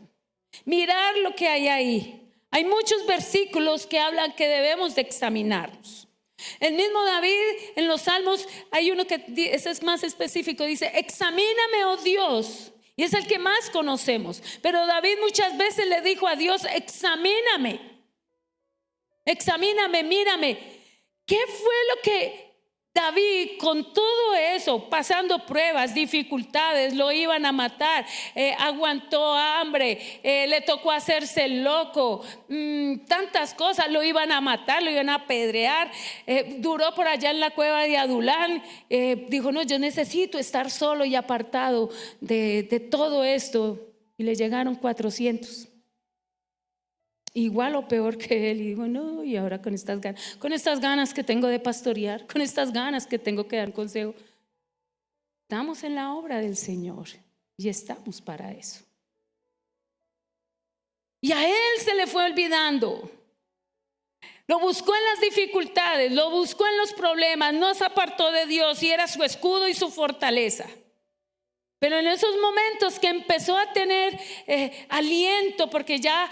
mirar lo que hay ahí. Hay muchos versículos que hablan que debemos de examinarnos. El mismo David en los Salmos, hay uno que ese es más específico, dice: examíname, oh Dios. Y es el que más conocemos. Pero David muchas veces le dijo a Dios: examíname, examíname, mírame. ¿Qué fue lo que David, con todo eso, pasando pruebas, dificultades, lo iban a matar, aguantó hambre, le tocó hacerse loco, tantas cosas, lo iban a matar, lo iban a apedrear, duró por allá en la cueva de Adulán, dijo: no, yo necesito estar solo y apartado de todo esto, y le llegaron 400. Igual o peor que él, y digo: no, y ahora con estas ganas que tengo de pastorear, con estas ganas que tengo que dar consejo. Estamos en la obra del Señor y estamos para eso. Y a él se le fue olvidando. Lo buscó en las dificultades, lo buscó en los problemas, no se apartó de Dios y era su escudo y su fortaleza. Pero en esos momentos que empezó a tener aliento, porque ya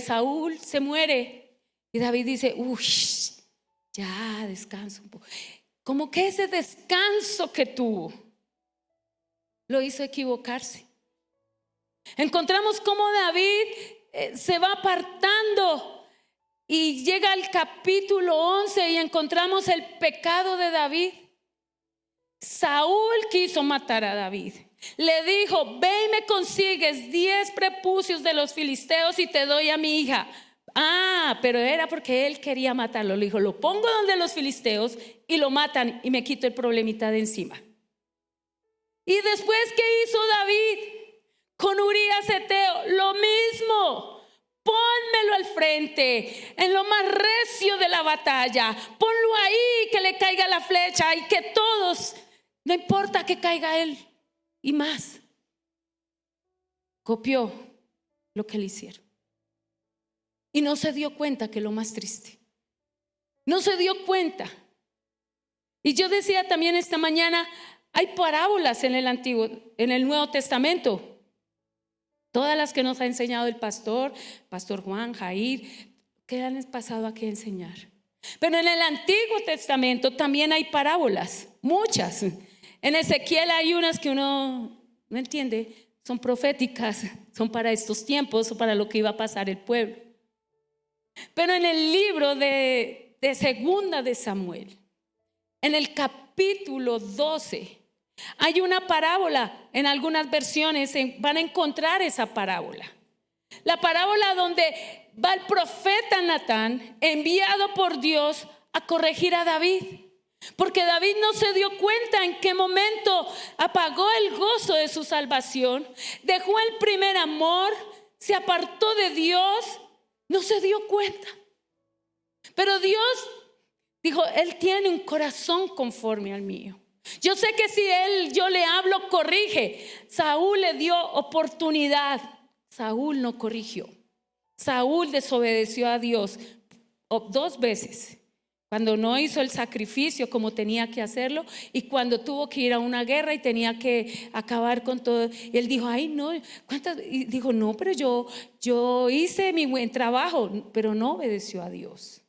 Saúl se muere, y David dice: uy, ya descanso un poco. Como que ese descanso que tuvo lo hizo equivocarse. Encontramos cómo David se va apartando y llega al capítulo 11 y encontramos el pecado de David. Saúl quiso matar a David. Le dijo: ve y me consigues 10 prepucios de los filisteos y te doy a mi hija. Pero era porque él quería matarlo. Le dijo: lo pongo donde los filisteos y lo matan y me quito el problemita de encima. Y después, ¿qué hizo David con Urías Eteo? Lo mismo. Pónmelo al frente, en lo más recio de la batalla. Ponlo ahí, que le caiga la flecha y que todos, no importa que caiga él y más. Copió lo que le hicieron. Y no se dio cuenta, que lo más triste, no se dio cuenta. Y yo decía también esta mañana, hay parábolas en el Nuevo Testamento. Todas las que nos ha enseñado el pastor Juan, Jair, que han pasado aquí a enseñar. Pero en el Antiguo Testamento también hay parábolas, muchas. En Ezequiel hay unas que uno no entiende, son proféticas, son para estos tiempos o para lo que iba a pasar el pueblo. Pero en el libro de Segunda de Samuel, en el capítulo 12, hay una parábola. En algunas versiones van a encontrar esa parábola. La parábola donde va el profeta Natán, enviado por Dios a corregir a David. Porque David no se dio cuenta en qué momento apagó el gozo de su salvación, dejó el primer amor, se apartó de Dios, no se dio cuenta. Pero Dios dijo: él tiene un corazón conforme al mío. Yo sé que si yo le hablo, corrige. Saúl le dio oportunidad. Saúl no corrigió. Saúl desobedeció a Dios 2 veces. Cuando no hizo el sacrificio como tenía que hacerlo, y cuando tuvo que ir a una guerra y tenía que acabar con todo. Y él dijo: ay, no, y dijo: no, pero yo hice mi buen trabajo, pero no obedeció a Dios.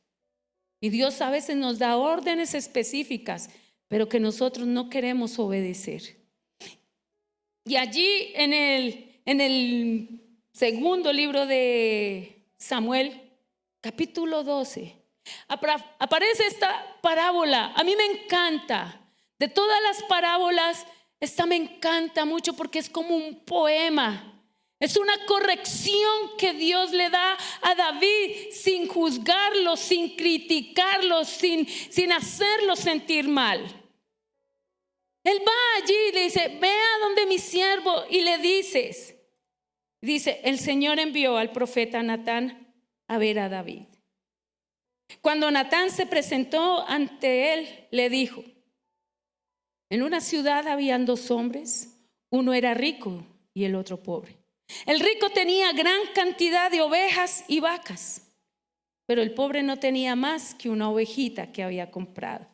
Y Dios a veces nos da órdenes específicas, pero que nosotros no queremos obedecer. Y allí en el segundo libro de Samuel, capítulo 12, aparece esta parábola. A mí me encanta. De todas las parábolas, esta me encanta mucho porque es como un poema. Es una corrección que Dios le da a David sin juzgarlo, sin criticarlo, sin hacerlo sentir mal. Él va allí y le dice: ve a donde mi siervo y le dice: el Señor envió al profeta Natán a ver a David. Cuando Natán se presentó ante él, le dijo: en una ciudad habían 2 hombres, uno era rico y el otro pobre. El rico tenía gran cantidad de ovejas y vacas, pero el pobre no tenía más que una ovejita que había comprado.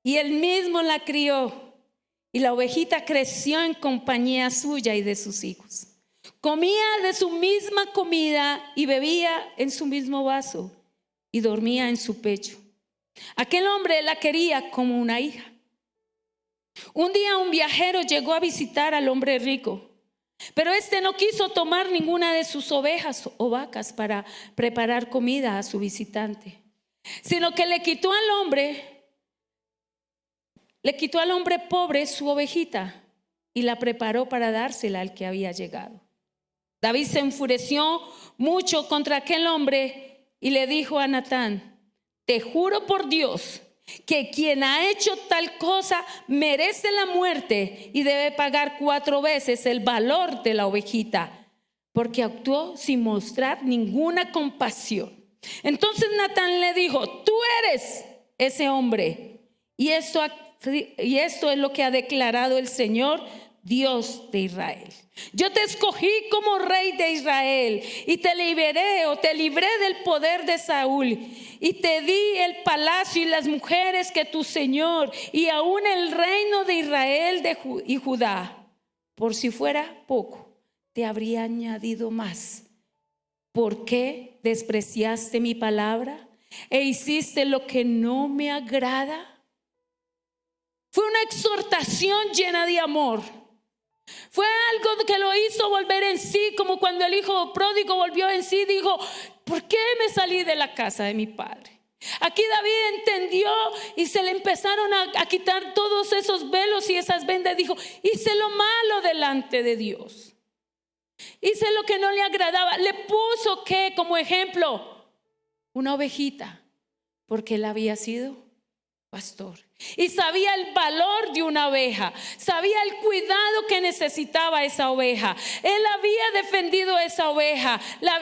Y él mismo la crió, y la ovejita creció en compañía suya y de sus hijos. Comía de su misma comida y bebía en su mismo vaso y dormía en su pecho. Aquel hombre la quería como una hija. Un día un viajero llegó a visitar al hombre rico, pero este no quiso tomar ninguna de sus ovejas o vacas para preparar comida a su visitante, sino que le quitó al hombre pobre su ovejita y la preparó para dársela al que había llegado. David se enfureció mucho contra aquel hombre y le dijo a Natán: te juro por Dios que quien ha hecho tal cosa merece la muerte y debe pagar 4 veces el valor de la ovejita, porque actuó sin mostrar ninguna compasión. Entonces Natán le dijo: tú eres ese hombre, y esto es lo que ha declarado el Señor, Dios de Israel. Yo te escogí como rey de Israel y te libré del poder de Saúl y te di el palacio y las mujeres que tu Señor y aún el reino de Israel y Judá. Por si fuera poco, te habría añadido más. ¿Por qué despreciaste mi palabra e hiciste lo que no me agrada? Fue una exhortación llena de amor. Fue algo que lo hizo volver en sí, como cuando el hijo pródigo volvió en sí, dijo: ¿por qué me salí de la casa de mi padre? Aquí David entendió y se le empezaron a quitar todos esos velos y esas vendas. Dijo: hice lo malo delante de Dios, hice lo que no le agradaba. Le puso que como ejemplo una ovejita, porque él había sido pastor y sabía el valor de una oveja, sabía el cuidado que necesitaba esa oveja. Él había defendido esa oveja,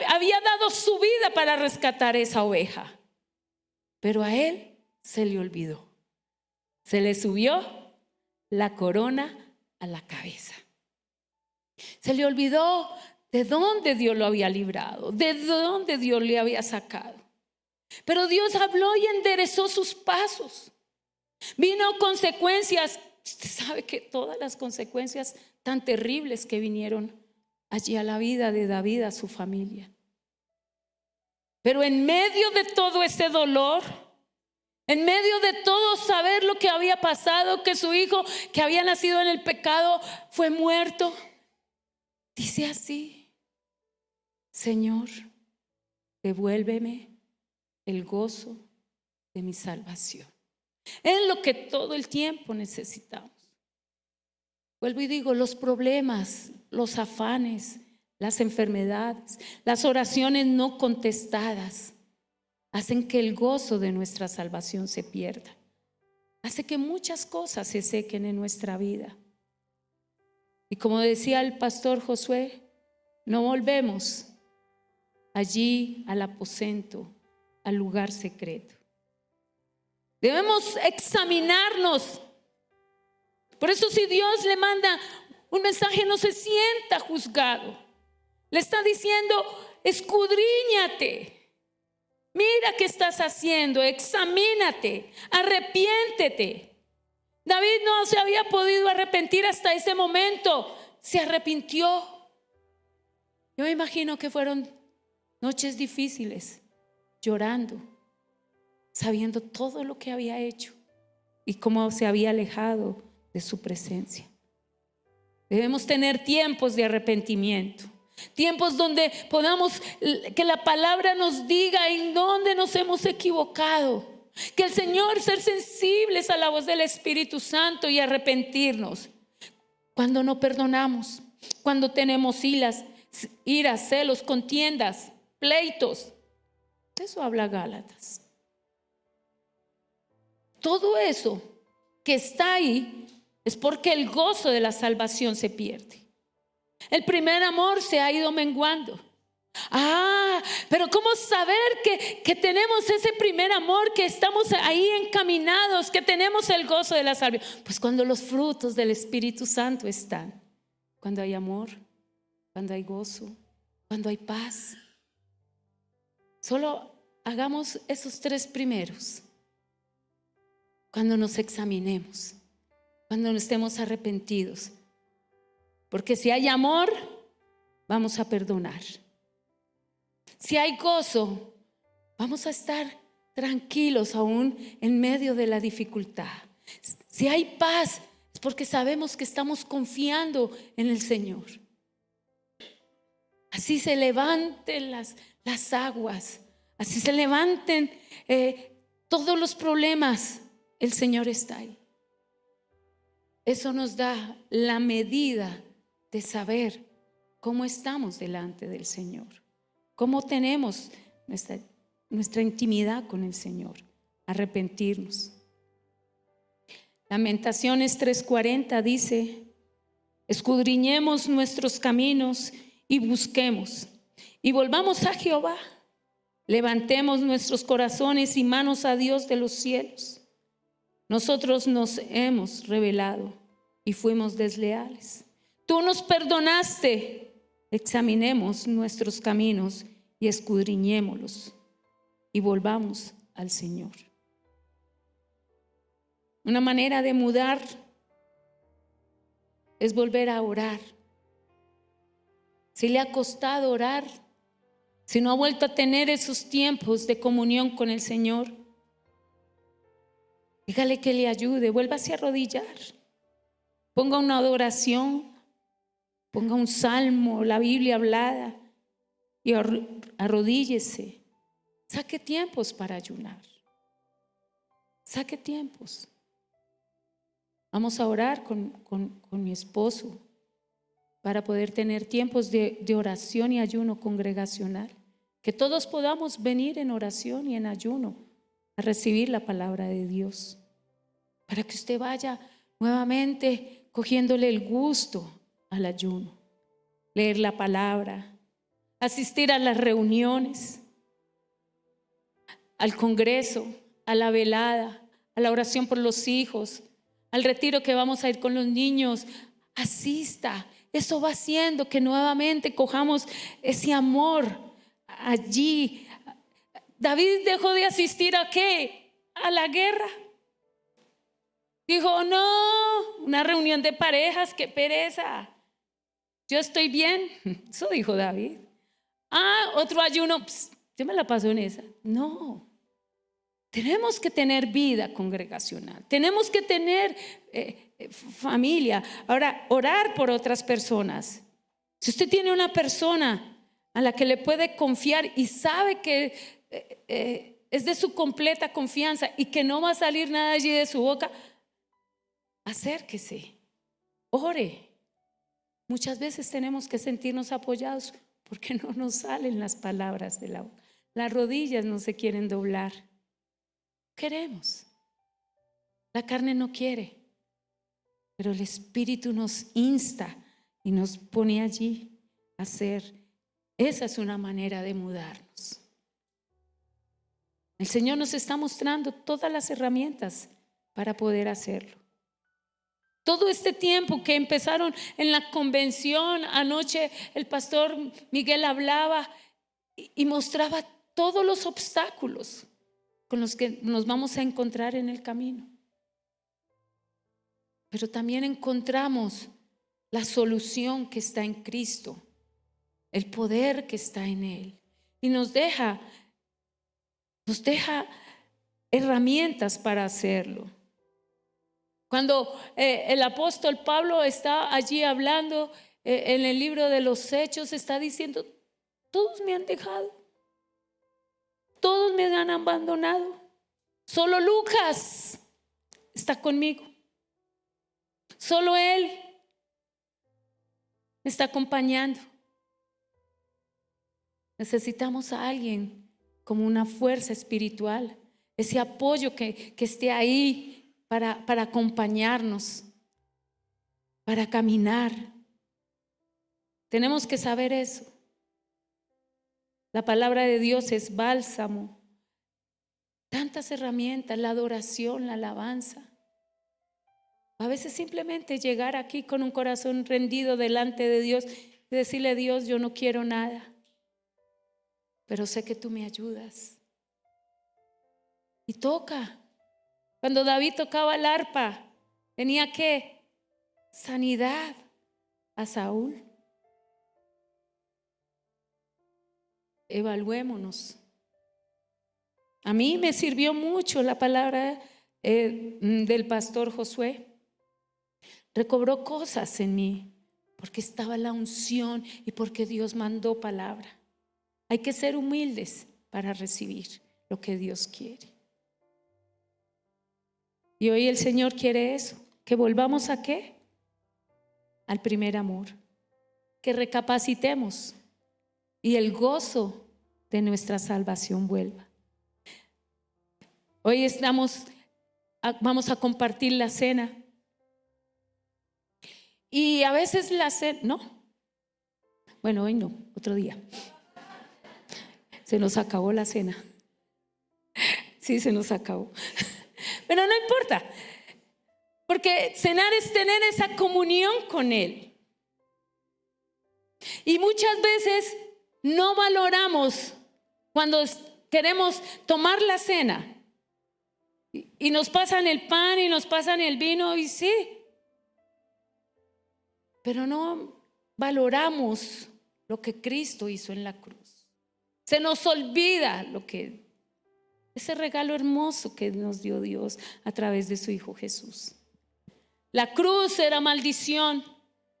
había dado su vida para rescatar esa oveja, pero a él se le olvidó, se le subió la corona a la cabeza. Se le olvidó de dónde Dios lo había librado, de dónde Dios le había sacado. Pero Dios habló y enderezó sus pasos. Vino consecuencias. Usted sabe que todas las consecuencias tan terribles que vinieron allí a la vida de David, a su familia. Pero en medio de todo ese dolor, en medio de todo saber lo que había pasado, que su hijo que había nacido en el pecado fue muerto, dice así: Señor, devuélveme el gozo de mi salvación. Es lo que todo el tiempo necesitamos. Vuelvo y digo, los problemas, los afanes, las enfermedades, las oraciones no contestadas hacen que el gozo de nuestra salvación se pierda. Hace que muchas cosas se sequen en nuestra vida. Y como decía el pastor Josué, no volvemos allí al aposento, al lugar secreto. Debemos examinarnos. Por eso, si Dios le manda un mensaje, no se sienta juzgado. Le está diciendo: escudriñate, mira qué estás haciendo, examínate, arrepiéntete. David no se había podido arrepentir hasta ese momento. Se arrepintió. Yo me imagino que fueron noches difíciles, llorando, sabiendo todo lo que había hecho y cómo se había alejado de su presencia. Debemos tener tiempos de arrepentimiento, tiempos donde podamos, que la palabra nos diga en dónde nos hemos equivocado, que el Señor, ser sensibles a la voz del Espíritu Santo y arrepentirnos. Cuando no perdonamos, cuando tenemos iras, celos, contiendas, pleitos. Eso habla Gálatas. Todo eso que está ahí es porque el gozo de la salvación se pierde. El primer amor se ha ido menguando. Pero ¿cómo saber que tenemos ese primer amor, que estamos ahí encaminados, que tenemos el gozo de la salvación? Pues cuando los frutos del Espíritu Santo están, cuando hay amor, cuando hay gozo, cuando hay paz. Solo hagamos esos 3 primeros. Cuando nos examinemos, cuando no estemos arrepentidos. Porque si hay amor, vamos a perdonar. Si hay gozo, vamos a estar tranquilos aún en medio de la dificultad. Si hay paz, es porque sabemos que estamos confiando en el Señor. Así se levanten las aguas, así se levanten todos los problemas, el Señor está ahí. Eso nos da la medida de saber cómo estamos delante del Señor, cómo tenemos nuestra intimidad con el Señor. Arrepentirnos. Lamentaciones 3:40 dice: escudriñemos nuestros caminos y busquemos y volvamos a Jehová. Levantemos nuestros corazones y manos a Dios de los cielos. Nosotros nos hemos rebelado y fuimos desleales. Tú nos perdonaste. Examinemos nuestros caminos y escudriñémoslos y volvamos al Señor. Una manera de mudar es volver a orar. Si le ha costado orar, si no ha vuelto a tener esos tiempos de comunión con el Señor, dígale que le ayude, vuélvase a arrodillar, ponga una adoración, ponga un salmo, la Biblia hablada y arrodíllese. Saque tiempos para ayunar, saque tiempos. Vamos a orar con mi esposo para poder tener tiempos de oración y ayuno congregacional. Que todos podamos venir en oración y en ayuno a recibir la palabra de Dios. Para que usted vaya nuevamente cogiéndole el gusto al ayuno. Leer la palabra, asistir a las reuniones, al congreso, a la velada, a la oración por los hijos, al retiro que vamos a ir con los niños. Asista. Eso va haciendo que nuevamente cojamos ese amor allí. David dejó de asistir ¿a qué? A la guerra. Dijo, no, una reunión de parejas, qué pereza. Yo estoy bien. Eso dijo David. Otro ayuno, yo me la paso en esa. No. Tenemos que tener vida congregacional. Tenemos que tener familia. Ahora, orar por otras personas. Si usted tiene una persona a la que le puede confiar y sabe que es de su completa confianza y que no va a salir nada allí de su boca, acérquese, ore. Muchas veces tenemos que sentirnos apoyados porque no nos salen las palabras de la boca. Las rodillas no se quieren doblar. Queremos. La carne no quiere, pero el Espíritu nos insta y nos pone allí a hacer. Esa es una manera de mudarnos. El Señor nos está mostrando todas las herramientas para poder hacerlo. Todo este tiempo que empezaron en la convención, anoche el pastor Miguel hablaba y mostraba todos los obstáculos con los que nos vamos a encontrar en el camino. Pero también encontramos la solución que está en Cristo, el poder que está en Él. Y nos deja herramientas para hacerlo. Cuando el apóstol Pablo está allí hablando en el libro de los Hechos, está diciendo, todos me han dejado. Todos me han abandonado. Solo Lucas está conmigo. Solo él me está acompañando. Necesitamos a alguien como una fuerza espiritual, ese apoyo que esté ahí para acompañarnos, para caminar. Tenemos que saber eso. La palabra de Dios es bálsamo. Tantas herramientas, la adoración, la alabanza. A veces simplemente llegar aquí con un corazón rendido delante de Dios y decirle: Dios, yo no quiero nada, pero sé que tú me ayudas. Y toca. Cuando David tocaba el arpa, tenía ¿qué? Sanidad a Saúl. Evaluémonos. A mí me sirvió mucho la palabra del pastor Josué. Recobró cosas en mí porque estaba la unción y porque Dios mandó palabra. Hay que ser humildes para recibir lo que Dios quiere. Y hoy el Señor quiere eso, que volvamos ¿a qué? Al primer amor, que recapacitemos y el gozo de nuestra salvación vuelva. Hoy vamos a compartir la cena. Y a veces la cena, ¿no? Bueno, hoy no, otro día. Se nos acabó la cena. Sí, se nos acabó. Pero no importa, porque cenar es tener esa comunión con Él. Y muchas veces no valoramos cuando queremos tomar la cena y nos pasan el pan y nos pasan el vino, y sí, pero no valoramos lo que Cristo hizo en la cruz. Se nos olvida ese regalo hermoso que nos dio Dios a través de su Hijo Jesús. La cruz era maldición.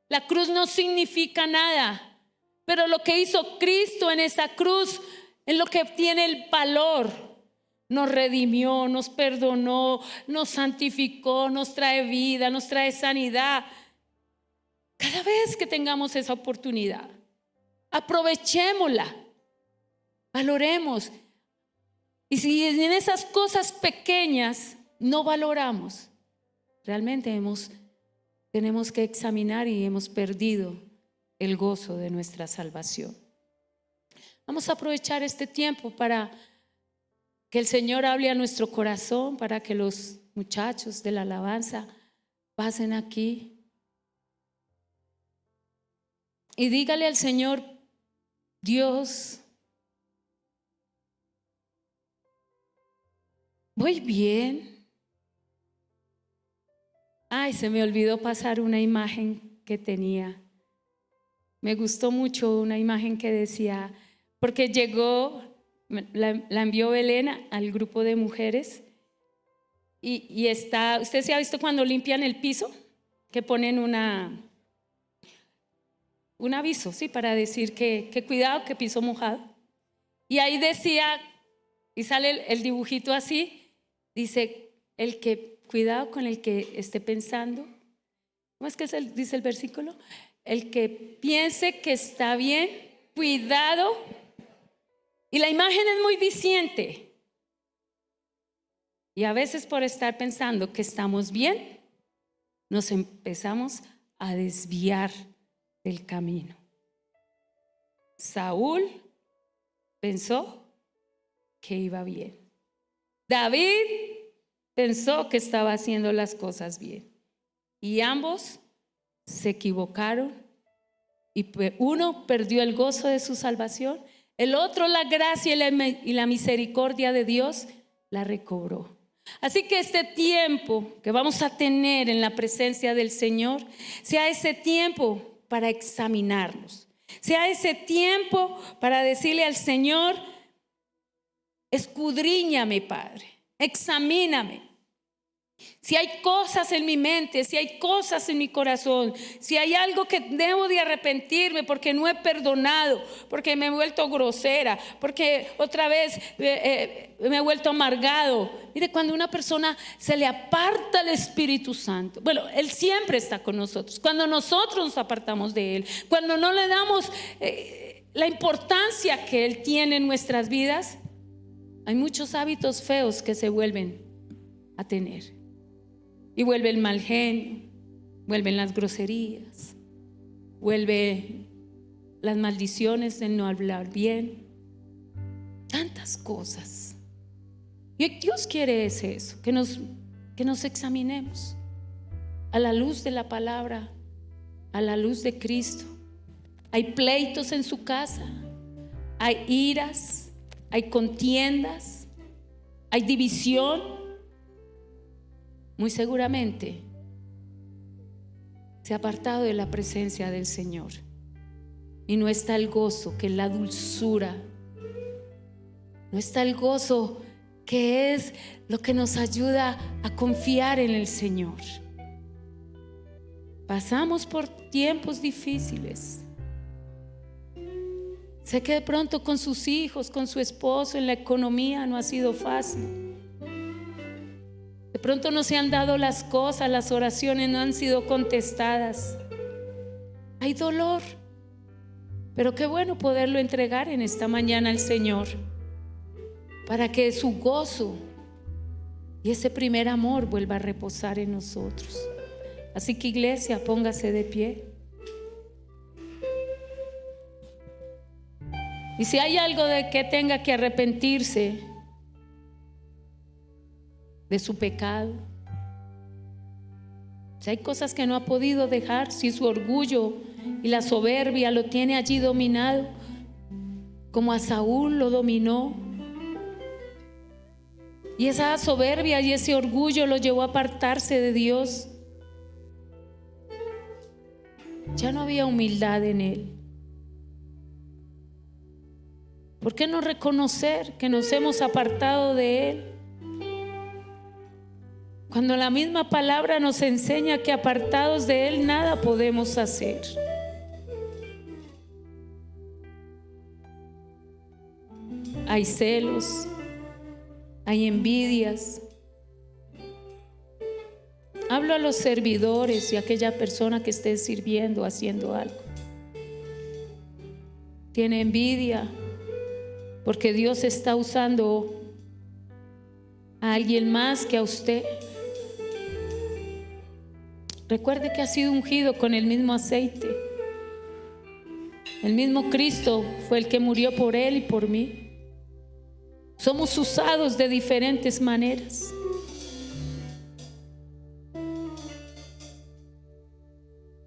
La cruz no significa nada. Pero lo que hizo Cristo en esa cruz es lo que tiene el valor. Nos redimió, nos perdonó, nos santificó, nos trae vida, nos trae sanidad. Cada vez que tengamos esa oportunidad, aprovechémosla, valoremos. Y si en esas cosas pequeñas no valoramos, realmente tenemos que examinar y hemos perdido el gozo de nuestra salvación. Vamos a aprovechar este tiempo para que el Señor hable a nuestro corazón, para que los muchachos de la alabanza pasen aquí. Y dígale al Señor: Dios, voy bien. Ay, se me olvidó pasar una imagen que tenía. Me gustó mucho una imagen que decía, porque llegó, la envió Belén al grupo de mujeres y está, ¿usted se ha visto cuando limpian el piso? Que ponen un aviso, sí, para decir que cuidado, que piso mojado. Y ahí decía, y sale el dibujito así, dice, cuidado con el que esté pensando. ¿Cómo es que dice el versículo? El que piense que está bien, cuidado. Y la imagen es muy viciente. Y a veces por estar pensando que estamos bien, nos empezamos a desviar del camino. Saúl pensó que iba bien. David pensó que estaba haciendo las cosas bien. Y ambos se equivocaron. Y uno perdió el gozo de su salvación, el otro la gracia y la misericordia de Dios la recobró. Así que este tiempo que vamos a tener en la presencia del Señor sea ese tiempo para examinarnos, sea ese tiempo para decirle al Señor: escudriñame, Padre, examíname. Si hay cosas en mi mente, si hay cosas en mi corazón, si hay algo que debo de arrepentirme porque no he perdonado, porque me he vuelto grosera, porque otra vez me he vuelto amargado. Mire, cuando una persona se le aparta el Espíritu Santo, bueno, Él siempre está con nosotros. Cuando nosotros nos apartamos de Él, cuando no le damos la importancia que Él tiene en nuestras vidas, hay muchos hábitos feos que se vuelven a tener. Y vuelve el mal genio, vuelven las groserías, vuelve las maldiciones de no hablar bien, tantas cosas. Y Dios quiere eso, que nos examinemos a la luz de la palabra, a la luz de Cristo. Hay pleitos en su casa, hay iras, hay contiendas, hay división. Muy seguramente se ha apartado de la presencia del Señor y no está el gozo, que es la dulzura. No está el gozo, que es lo que nos ayuda a confiar en el Señor. Pasamos por tiempos difíciles. Sé que de pronto con sus hijos, con su esposo, en la economía no ha sido fácil. De pronto no se han dado las cosas, las oraciones no han sido contestadas. Hay dolor, pero qué bueno poderlo entregar en esta mañana al Señor, para que su gozo y ese primer amor vuelva a reposar en nosotros. Así que, iglesia, póngase de pie. Y si hay algo de que tenga que arrepentirse de su pecado, si hay cosas que no ha podido dejar, si su orgullo y la soberbia lo tiene allí dominado, como a Saúl lo dominó, y esa soberbia y ese orgullo lo llevó a apartarse de Dios, ya no había humildad en él. ¿Por qué no reconocer que nos hemos apartado de Él? Cuando la misma palabra nos enseña que apartados de Él nada podemos hacer. Hay celos, hay envidias. Hablo a los servidores y a aquella persona que esté sirviendo, haciendo algo. Tiene envidia porque Dios está usando a alguien más que a usted. Recuerde que ha sido ungido con el mismo aceite. El mismo Cristo fue el que murió por él y por mí. Somos usados de diferentes maneras.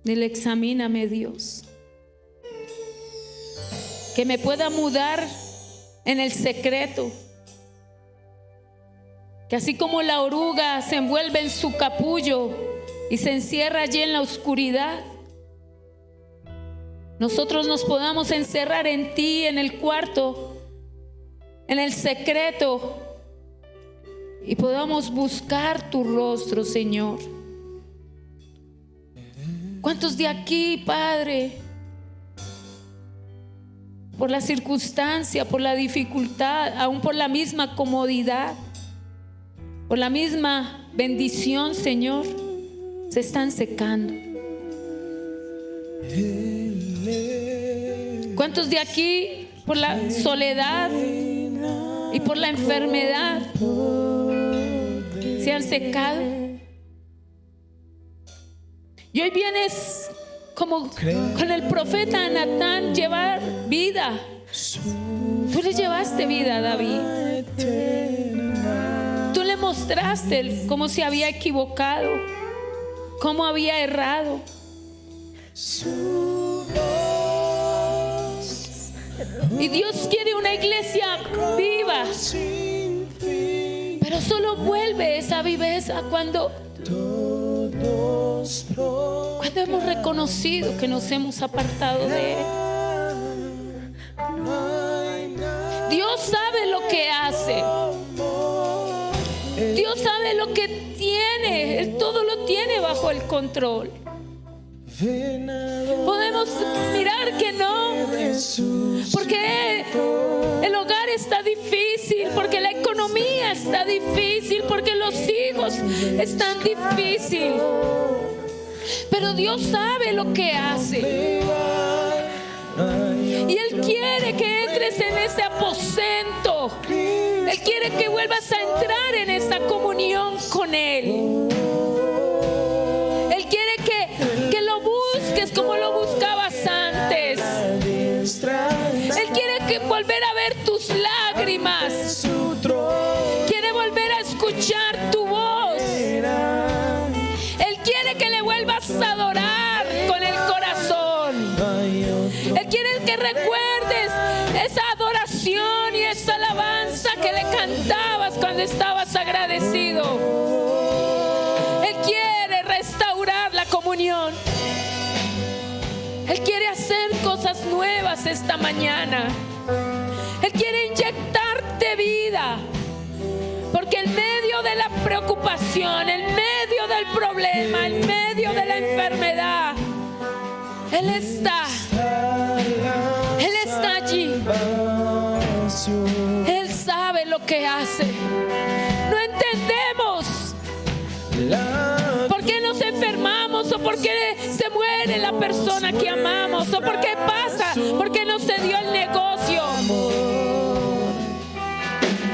Dile: examíname, Dios, que me pueda mudar en el secreto, que así como la oruga se envuelve en su capullo y se encierra allí en la oscuridad, nosotros nos podamos encerrar en ti, en el cuarto, en el secreto, y podamos buscar tu rostro, Señor. ¿Cuántos de aquí, Padre, por la circunstancia, por la dificultad, aún por la misma comodidad, por la misma bendición, Señor, se están secando? ¿Cuántos de aquí, por la soledad y por la enfermedad, se han secado? Y hoy vienes como con el profeta Natán, llevar vida. Tú le llevaste vida a David. Tú le mostraste cómo se había equivocado, cómo había errado. Y Dios quiere una iglesia viva, pero solo vuelve esa viveza cuando hemos reconocido que nos hemos apartado de Él. Dios sabe lo que hace. Dios sabe lo que tiene. Él todo lo tiene bajo el control. Podemos mirar que no, porque el hogar está difícil, porque la economía está difícil, porque los hijos están difíciles. Pero Dios sabe lo que hace. Y Él quiere que entres en ese aposento. Él quiere que vuelvas a entrar en esa comunión con Él. Él quiere que lo busques como lo buscabas antes. Él quiere que volver a ver tus lágrimas. Quiere volver a escuchar tu voz. Él quiere que le vuelvas a adorar con el corazón. Él adoración y esa alabanza que le cantabas cuando estabas agradecido. Él quiere restaurar la comunión. Él quiere hacer cosas nuevas esta mañana. Él quiere inyectarte vida. Porque en medio de la preocupación, en medio del problema, en medio de la enfermedad, Él está allí. Él sabe lo que hace. No entendemos por qué nos enfermamos, o por qué se muere la persona que amamos, o por qué pasa, por qué no se dio el negocio.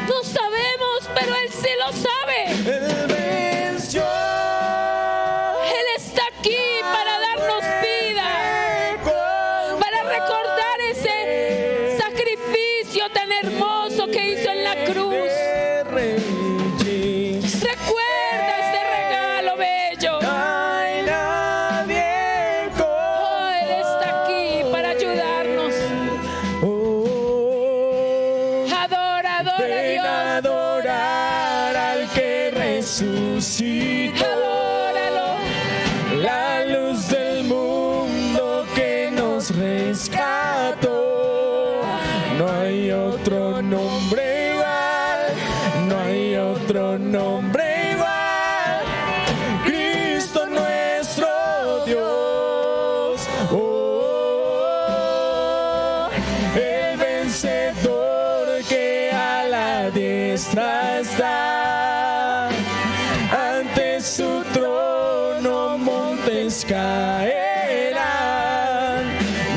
No sabemos, pero Él sí lo sabe. Él venció. Él está aquí para darnos vida, para recordar ese sacrificio tan hermoso que hizo en la cruz. Recuerda ese regalo bello. Oh, Él está aquí para ayudarnos. Adora, adora a Ven a Dios. adorar al que resucitó. Adóralo. La luz del mundo que nos rescató. No hay otro nombre igual, no hay otro nombre igual. Cristo nuestro Dios. Oh, el vencedor que a la diestra está. Ante su trono montes caerán.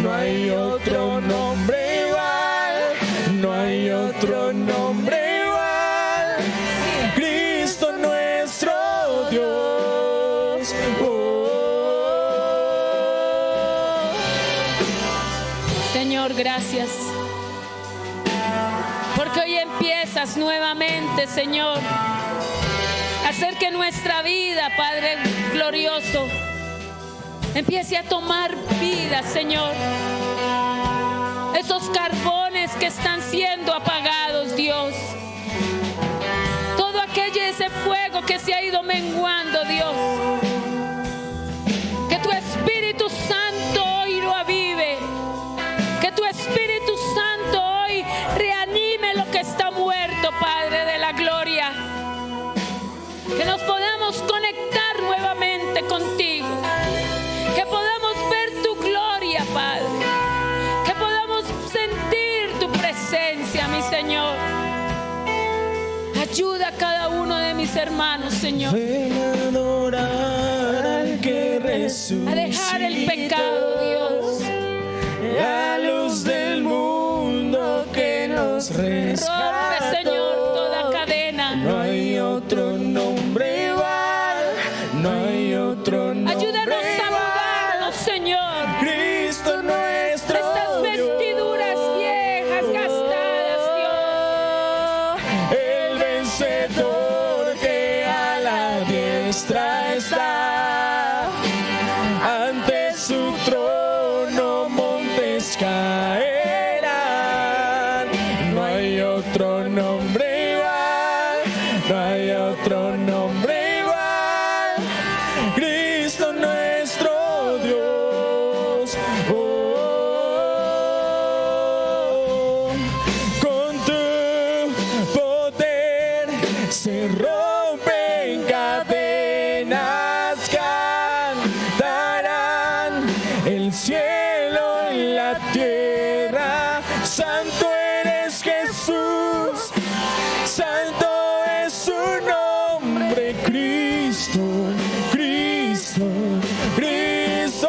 No hay otro nombre igual, no hay otro nombre igual. Cristo nuestro Dios. Oh. Señor, gracias. Porque hoy empiezas nuevamente, Señor, a hacer que nuestra vida, Padre glorioso, empiece a tomar vida, Señor. Esos carbones que están siendo apagados, Dios. Todo ese fuego que se ha ido menguando, Dios. Que tu Espíritu Santo hoy lo avive. Que tu Espíritu Santo hoy reanime lo que está muerto, Padre de la gloria. Que nos podamos conectar nuevamente contigo. Que podamos ver tu gloria, Padre. Que podamos sentir tu presencia, mi Señor. Ayuda a cada uno de mis hermanos, Señor. Ven a adorar al que resucitó. A dejar el pecado, Dios. La luz del mundo que nos rescató. Rompe, Señor, toda cadena. No hay otro nombre igual. No hay otro nombre Ayúdanos a igual. mudarnos, Señor. Cristo nuestro Estas vestiduras viejas, gastadas, Dios. El vencedor que a la diestra está. Ante su trono montes caerán. No hay otro nombre igual. No hay otro nombre igual. Cristo nuestro Dios. Oh, con tu poder se rompen cadenas, cantarán el cielo y la tierra. Santo eres Jesús, santo es su nombre, Cristo, Cristo, Cristo.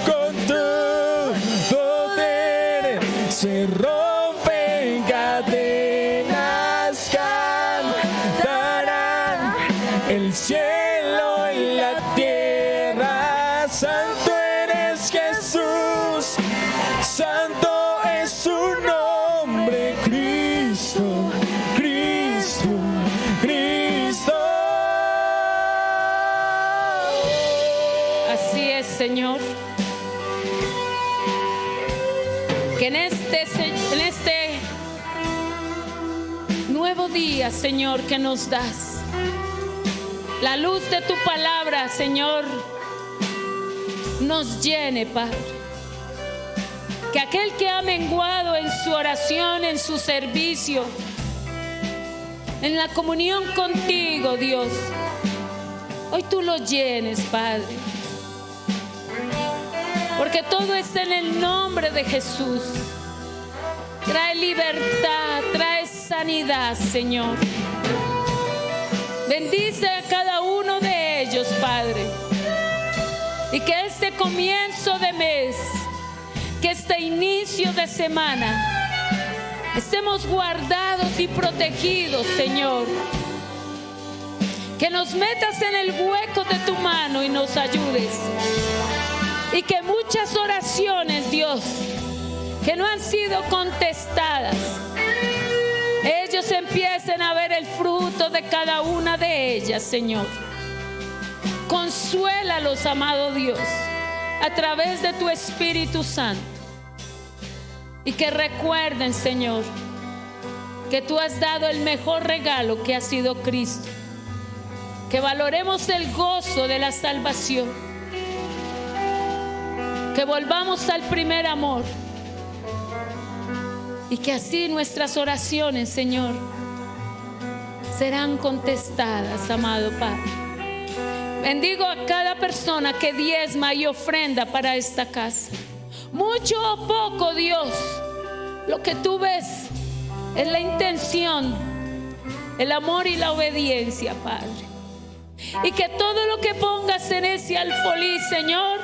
Con tu poder se rompen cadenas, cantarán el cielo y la tierra. Santo eres Jesús, santo es su nombre, Cristo, Cristo, Cristo. Así es, Señor. que en este nuevo día, Señor, que nos das, la luz de tu palabra, Señor, nos llene, Padre. Que aquel que ha menguado en su oración, en su servicio, en la comunión contigo, Dios, hoy tú lo llenes, Padre. Porque todo es en el nombre de Jesús. Trae libertad, trae sanidad, Señor. Bendice a cada uno de ellos, Padre. Y que este comienzo de mes, que este inicio de semana, estemos guardados y protegidos, Señor. Que nos metas en el hueco de tu mano y nos ayudes. Y que muchas oraciones, Dios, que no han sido contestadas, ellos empiecen a ver el fruto de cada una de ellas, Señor. Consuélalos, amado Dios, a través de tu Espíritu Santo. Y que recuerden, Señor, que tú has dado el mejor regalo, que ha sido Cristo. Que valoremos el gozo de la salvación. Que volvamos al primer amor. Y que así nuestras oraciones, Señor, serán contestadas, amado Padre. Bendigo a cada persona que diezma y ofrenda para esta casa. Mucho o poco, Dios, lo que tú ves es la intención, el amor y la obediencia, Padre. Y que todo lo que pongas en ese alfolí, Señor,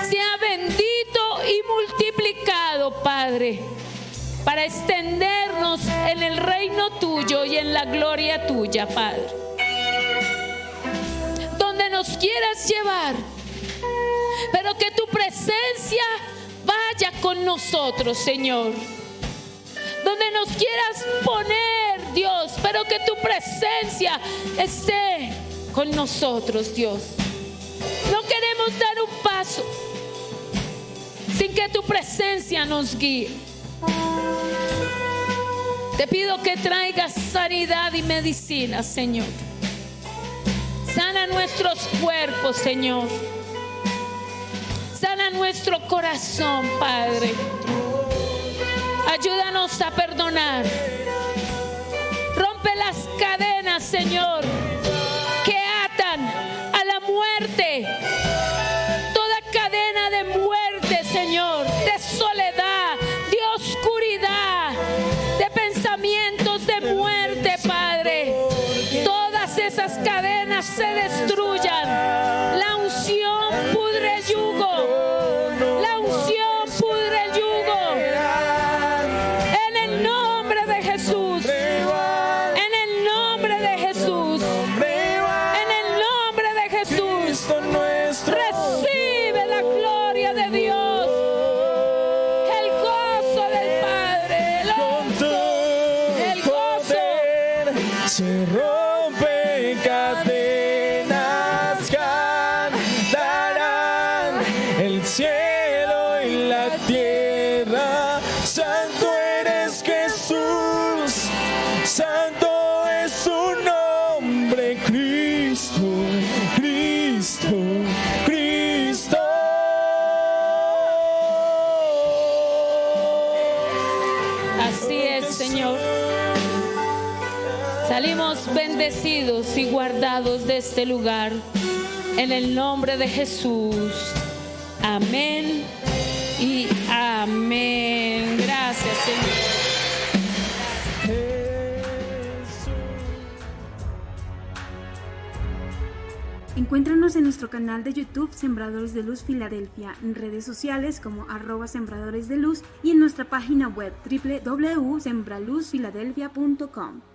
sea bendito y multiplicado, Padre, para extendernos en el reino tuyo y en la gloria tuya, Padre. Donde nos quieras llevar, pero que tu presencia vaya con nosotros, Señor. Donde nos quieras poner, Dios, pero que tu presencia esté con nosotros, Dios. No queremos dar un paso sin que tu presencia nos guíe. Te pido que traigas sanidad y medicina, Señor. Sana nuestros cuerpos, Señor. Sana nuestro corazón, Padre. Ayúdanos a perdonar. Rompe las cadenas, Señor, que atan a la muerte. Toda cadena de muerte, Señor, de soledad, de oscuridad, de pensamientos de muerte, Padre. Todas esas cadenas se destruyan. La unción pudre el yugo. La unción pudre el yugo. En el nombre de Jesús. En el nombre de Jesús. En el nombre de Jesús. Recibe la gloria de Dios. El gozo del Padre. El gozo. Se rompen cadenas, cantarán el cielo y la tierra. Santo eres Jesús, santo es su nombre, Cristo, Cristo, Cristo. Así es, Señor. Salimos bendecidos y guardados de este lugar en el nombre de Jesús. Amén y amén. Gracias, Señor. Encuéntranos en nuestro canal de YouTube Sembradores de Luz Filadelfia, en redes sociales como @Sembradores de Luz y en nuestra página web www.sembraluzfiladelfia.com.